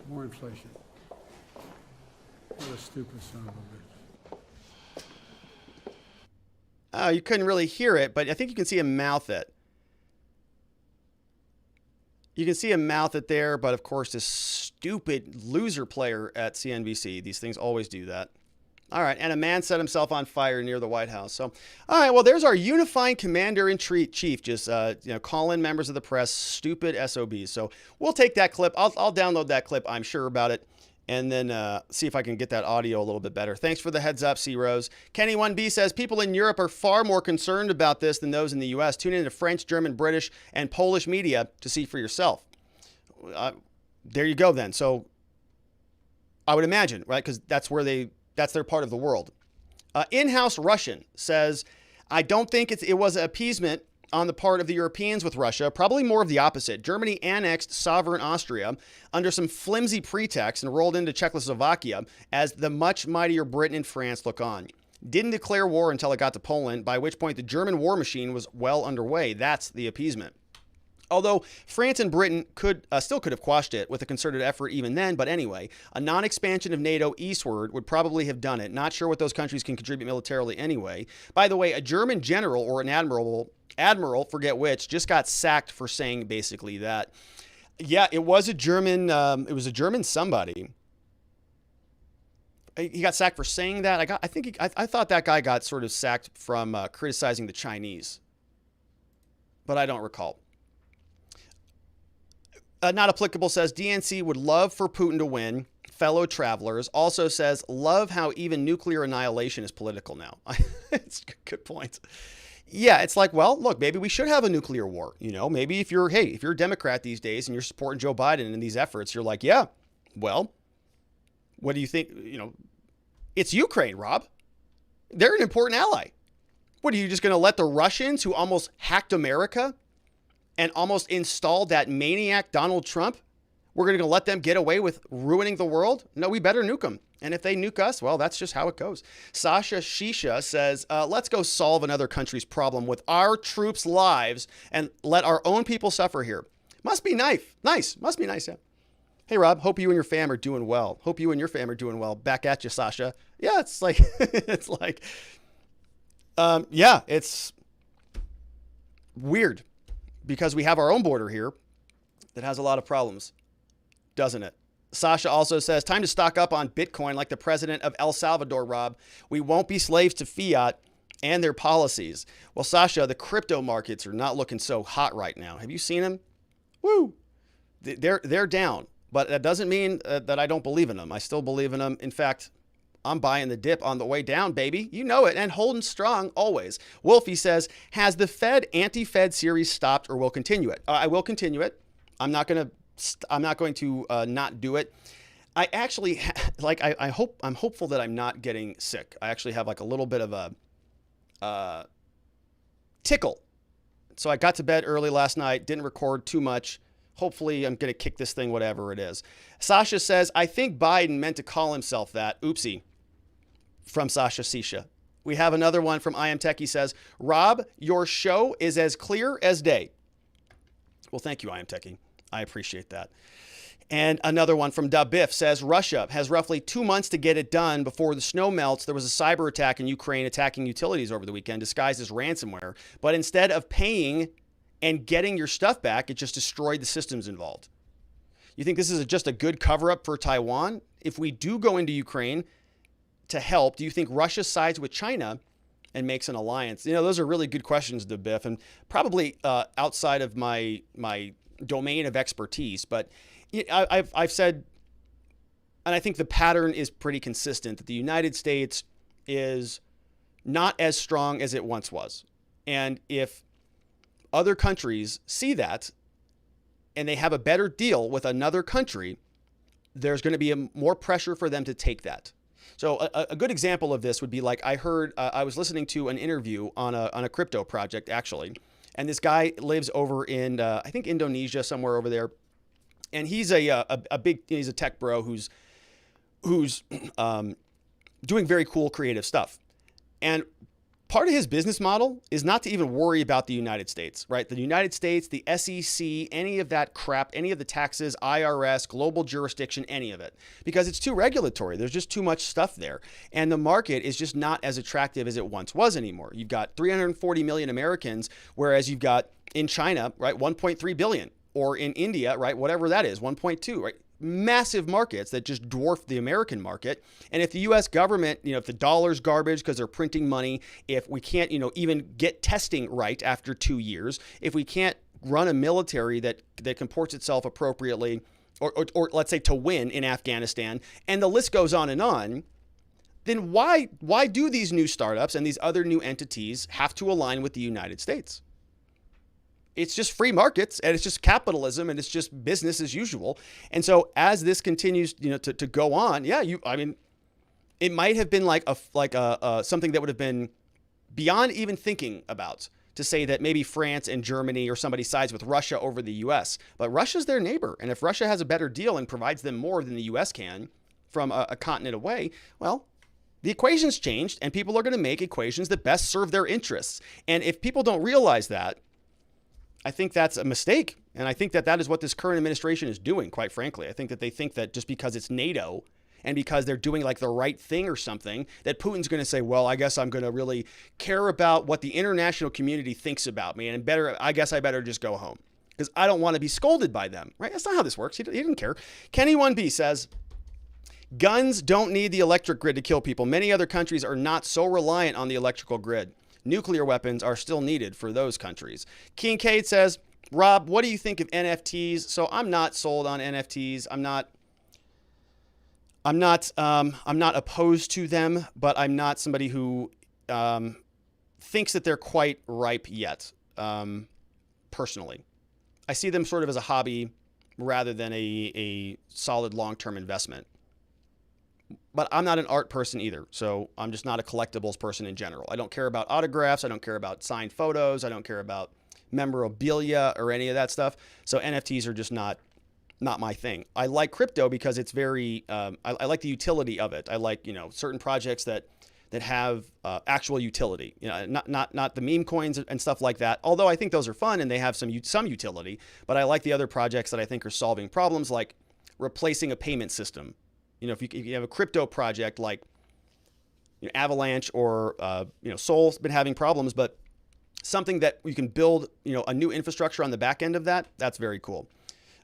More inflation. What a stupid son of a bitch. Oh, you couldn't really hear it, but I think you can see him mouth it. You can see him mouth it there, but of course, this stupid loser player at CNBC, these things always do that. All right, and a man set himself on fire near the White House. So, all right, well, there's our unifying commander-in-chief, just call in members of the press, stupid SOBs. So we'll take that clip. I'll download that clip. I'm sure about it, and then see if I can get that audio a little bit better. Thanks for the heads up, C. Rose. Kenny1B says people in Europe are far more concerned about this than those in the U.S. Tune into French, German, British, and Polish media to see for yourself. There you go, then. So I would imagine, right? Because that's their part of the world. In-house Russian says, I don't think it was appeasement on the part of the Europeans with Russia, probably more of the opposite. Germany annexed sovereign Austria under some flimsy pretext and rolled into Czechoslovakia as the much mightier Britain and France look on. Didn't declare war until it got to Poland, by which point the German war machine was well underway. That's the appeasement. Although France and Britain still could have quashed it with a concerted effort even then, but anyway, a non-expansion of NATO eastward would probably have done it. Not sure what those countries can contribute militarily anyway. By the way, a German general or an admiral, forget which, just got sacked for saying basically that. Yeah, it was a German. It was a German somebody. He got sacked for saying that. I thought that guy got sort of sacked from criticizing the Chinese, but I don't recall. Not applicable says DNC would love for Putin to win. Fellow travelers also says love how even nuclear annihilation is political now. It's a good point. Yeah, it's like, well, look, maybe we should have a nuclear war. You know, maybe if you're a Democrat these days and you're supporting Joe Biden in these efforts, you're like, yeah, well, what do you think? You know, it's Ukraine, Rob. They're an important ally. What, are you just going to let the Russians, who almost hacked America and almost installed that maniac Donald Trump, we're going to let them get away with ruining the world? No, we better nuke them. And if they nuke us, well, that's just how it goes. Sasha Shisha says, let's go solve another country's problem with our troops' lives and let our own people suffer here. Must be nice. Must be nice, yeah. Hey, Rob, hope you and your fam are doing well. Back at you, Sasha. Yeah, it's like, it's weird because we have our own border here that has a lot of problems, doesn't it? Sasha also says, time to stock up on Bitcoin like the president of El Salvador, Rob. We won't be slaves to fiat and their policies. Well, Sasha, the crypto markets are not looking so hot right now. Have you seen them? Woo! They're down, but that doesn't mean that I don't believe in them. I still believe in them. In fact, I'm buying the dip on the way down, baby. You know it, and holding strong always. Wolfie says, has the Fed anti-Fed series stopped or will continue it? I will continue it. I'm not going to not do it. I actually I'm hopeful that I'm not getting sick. I actually have like a little bit of a tickle. So I got to bed early last night, didn't record too much. hopefully I'm going to kick this thing, whatever it is. Sasha says, I think Biden meant to call himself that. Oopsie. From Sasha Sisha. We have another one from I Am Techie says, Rob, your show is as clear as day. Well, thank you, I Am Techie. I appreciate that. And another one from Dabiff says, Russia has roughly 2 months to get it done before the snow melts. There was a cyber attack in Ukraine attacking utilities over the weekend disguised as ransomware. But instead of paying and getting your stuff back, it just destroyed the systems involved. You think this is just a good cover-up for Taiwan? If we do go into Ukraine to help, do you think Russia sides with China and makes an alliance? You know, those are really good questions, Biff, and probably outside of my domain of expertise. But I've said, and I think the pattern is pretty consistent, that the United States is not as strong as it once was. And if other countries see that and they have a better deal with another country, there's going to be more pressure for them to take that. So a good example of this would be like I heard, I was listening to an interview on a crypto project, actually. And this guy lives over in, I think, Indonesia, somewhere over there. And he's he's a tech bro who's doing very cool creative stuff. And part of his business model is not to even worry about the United States, right? The United States, the SEC, any of that crap, any of the taxes, IRS, global jurisdiction, any of it, because it's too regulatory. There's just too much stuff there. And the market is just not as attractive as it once was anymore. You've got 340 million Americans, whereas you've got in China, right, 1.3 billion, or in India, right, whatever that is, 1.2, right? Massive markets that just dwarf the American market. And if the U.S. government, if the dollar's garbage because they're printing money, if we can't, even get testing right after 2 years, if we can't run a military that comports itself appropriately, or let's say to win in Afghanistan, and the list goes on, then why do these new startups and these other new entities have to align with the United States? It's just free markets, and it's just capitalism, and it's just business as usual. And so as this continues, to go on, it might have been like something that would have been beyond even thinking about, to say that maybe France and Germany or somebody sides with Russia over the U.S. But Russia's their neighbor, and if Russia has a better deal and provides them more than the U.S. can from a continent away, well, the equation's changed, and people are going to make equations that best serve their interests. And if people don't realize that, I think that's a mistake. And I think that is what this current administration is doing, quite frankly. I think that they think that just because it's NATO and because they're doing like the right thing or something, that Putin's going to say, well, I guess I'm going to really care about what the international community thinks about me. And I guess I better just go home because I don't want to be scolded by them, right? That's not how this works. He didn't care. Kenny 1B says, guns don't need the electric grid to kill people. Many other countries are not so reliant on the electrical grid. Nuclear weapons are still needed for those countries. Kincaid says, Rob, what do you think of NFTs? So I'm not sold on NFTs. I'm not opposed to them, but I'm not somebody who thinks that they're quite ripe yet. Personally, I see them sort of as a hobby rather than a solid long-term investment. But I'm not an art person either, so I'm just not a collectibles person in general. I don't care about autographs. I don't care about signed photos. I don't care about memorabilia or any of that stuff. So NFTs are just not my thing. I like crypto because it's very, I like the utility of it. I like, certain projects that have actual utility, not the meme coins and stuff like that. Although I think those are fun and they have some utility, but I like the other projects that I think are solving problems, like replacing a payment system. If you have a crypto project like Avalanche or Sol's been having problems, but something that you can build a new infrastructure on the back end of that's very cool.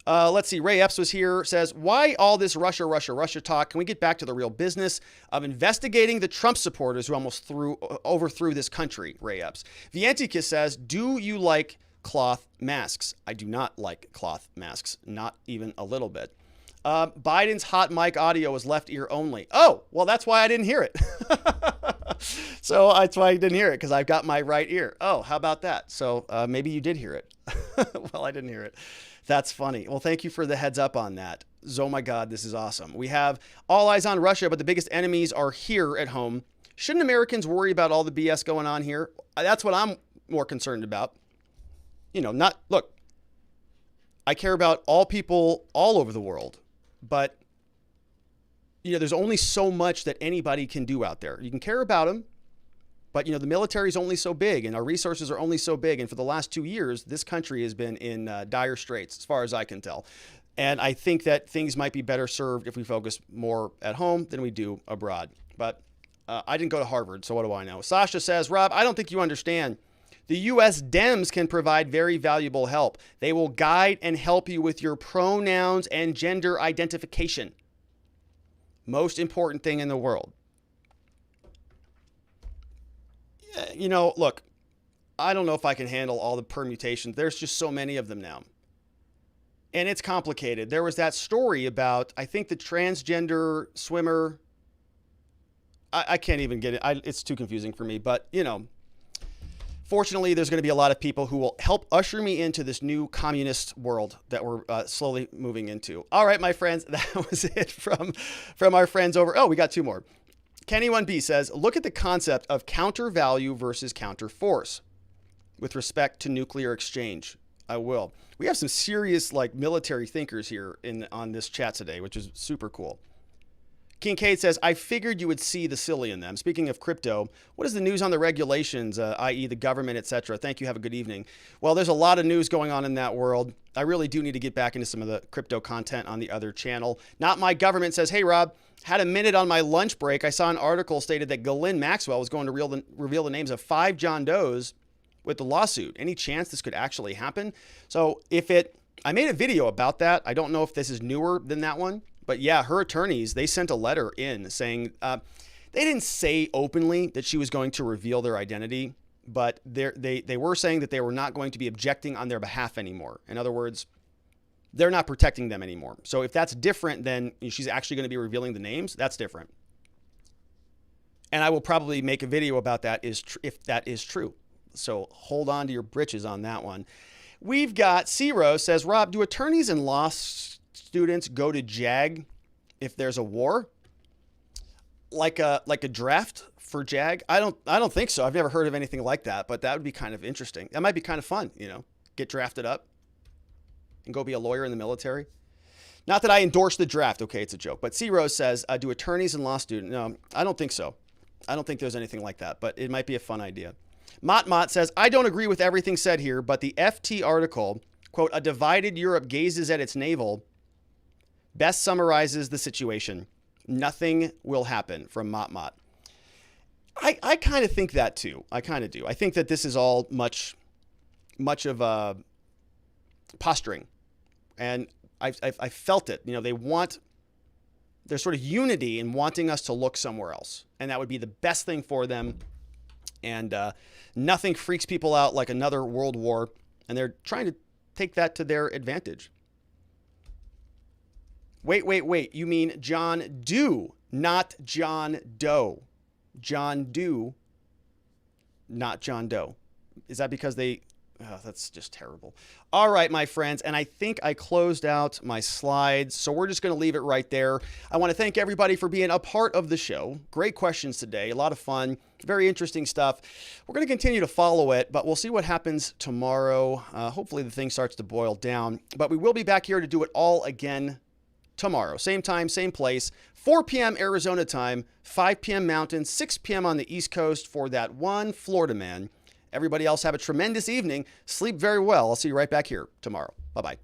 Let's see. Ray Epps was here, says, why all this Russia talk? Can we get back to the real business of investigating the Trump supporters who almost overthrew this country? Ray Epps. Vientica says, do you like cloth masks? I do not like cloth masks, not even a little bit. Biden's hot mic audio was left ear only. Oh, well, that's why I didn't hear it. So that's why I didn't hear it, because I've got my right ear. Oh, how about that? So maybe you did hear it. Well, I didn't hear it. That's funny. Well, thank you for the heads up on that. Oh my God, this is awesome. We have all eyes on Russia, but the biggest enemies are here at home. Shouldn't Americans worry about all the BS going on here? That's what I'm more concerned about. Look, I care about all people all over the world, but there's only so much that anybody can do out there. You can care about them, but the military is only so big and our resources are only so big. And for the last 2 years, this country has been in dire straits, as far as I can tell. And I think that things might be better served if we focus more at home than we do abroad. But I didn't go to Harvard, so what do I know? Sasha says, Rob, I don't think you understand. The U.S. Dems can provide very valuable help. They will guide and help you with your pronouns and gender identification. Most important thing in the world. Look, I don't know if I can handle all the permutations. There's just so many of them now. And it's complicated. There was that story about, I think, the transgender swimmer. I can't even get it. It's too confusing for me. But, fortunately, there's going to be a lot of people who will help usher me into this new communist world that we're slowly moving into. All right, my friends, that was it from our friends over. Oh, we got 2 more. Kenny1B says, look at the concept of counter value versus counter force with respect to nuclear exchange. I will. We have some serious military thinkers here on this chat today, which is super cool. Kincaid says, I figured you would see the silly in them. Speaking of crypto, what is the news on the regulations, i.e. the government, etc.? Thank you. Have a good evening. Well, there's a lot of news going on in that world. I really do need to get back into some of the crypto content on the other channel. Not My Government says, hey, Rob, had a minute on my lunch break. I saw an article stated that Ghislaine Maxwell was going to reveal the names of 5 John Does with the lawsuit. Any chance this could actually happen? So I made a video about that. I don't know if this is newer than that one. But yeah, her attorneys, they sent a letter in saying, they didn't say openly that she was going to reveal their identity, but they were saying that they were not going to be objecting on their behalf anymore. In other words, they're not protecting them anymore. So if that's different than she's actually going to be revealing the names, that's different. And I will probably make a video about that if that is true. So hold on to your britches on that one. We've got C-Rose says, Rob, do attorneys and law students go to JAG if there's a war? Like a draft for JAG? I don't think so. I've never heard of anything like that, but that would be kind of interesting. That might be kind of fun, get drafted up and go be a lawyer in the military. Not that I endorse the draft. Okay, it's a joke. But C-Rose says, do attorneys and law students? No, I don't think so. I don't think there's anything like that, but it might be a fun idea. Mott says, I don't agree with everything said here, but the FT article, quote, a divided Europe gazes at its navel, best summarizes the situation. Nothing will happen, from Mott. I kind of think that too. I kind of do. I think that this is all much of posturing. And I felt it. There's sort of unity in wanting us to look somewhere else. And that would be the best thing for them. And nothing freaks people out like another world war. And they're trying to take that to their advantage. Wait. You mean John Doe, not John Doe. John Doe, not John Doe. Is that because they... Oh, that's just terrible. All right, my friends, and I think I closed out my slides, so we're just going to leave it right there. I want to thank everybody for being a part of the show. Great questions today, a lot of fun, very interesting stuff. We're going to continue to follow it, but we'll see what happens tomorrow. Hopefully the thing starts to boil down, but we will be back here to do it all again tomorrow. Same time, same place, 4 p.m. Arizona time, 5 p.m. Mountain, 6 p.m. on the East Coast for that one Florida man. Everybody else have a tremendous evening. Sleep very well. I'll see you right back here tomorrow. Bye-bye.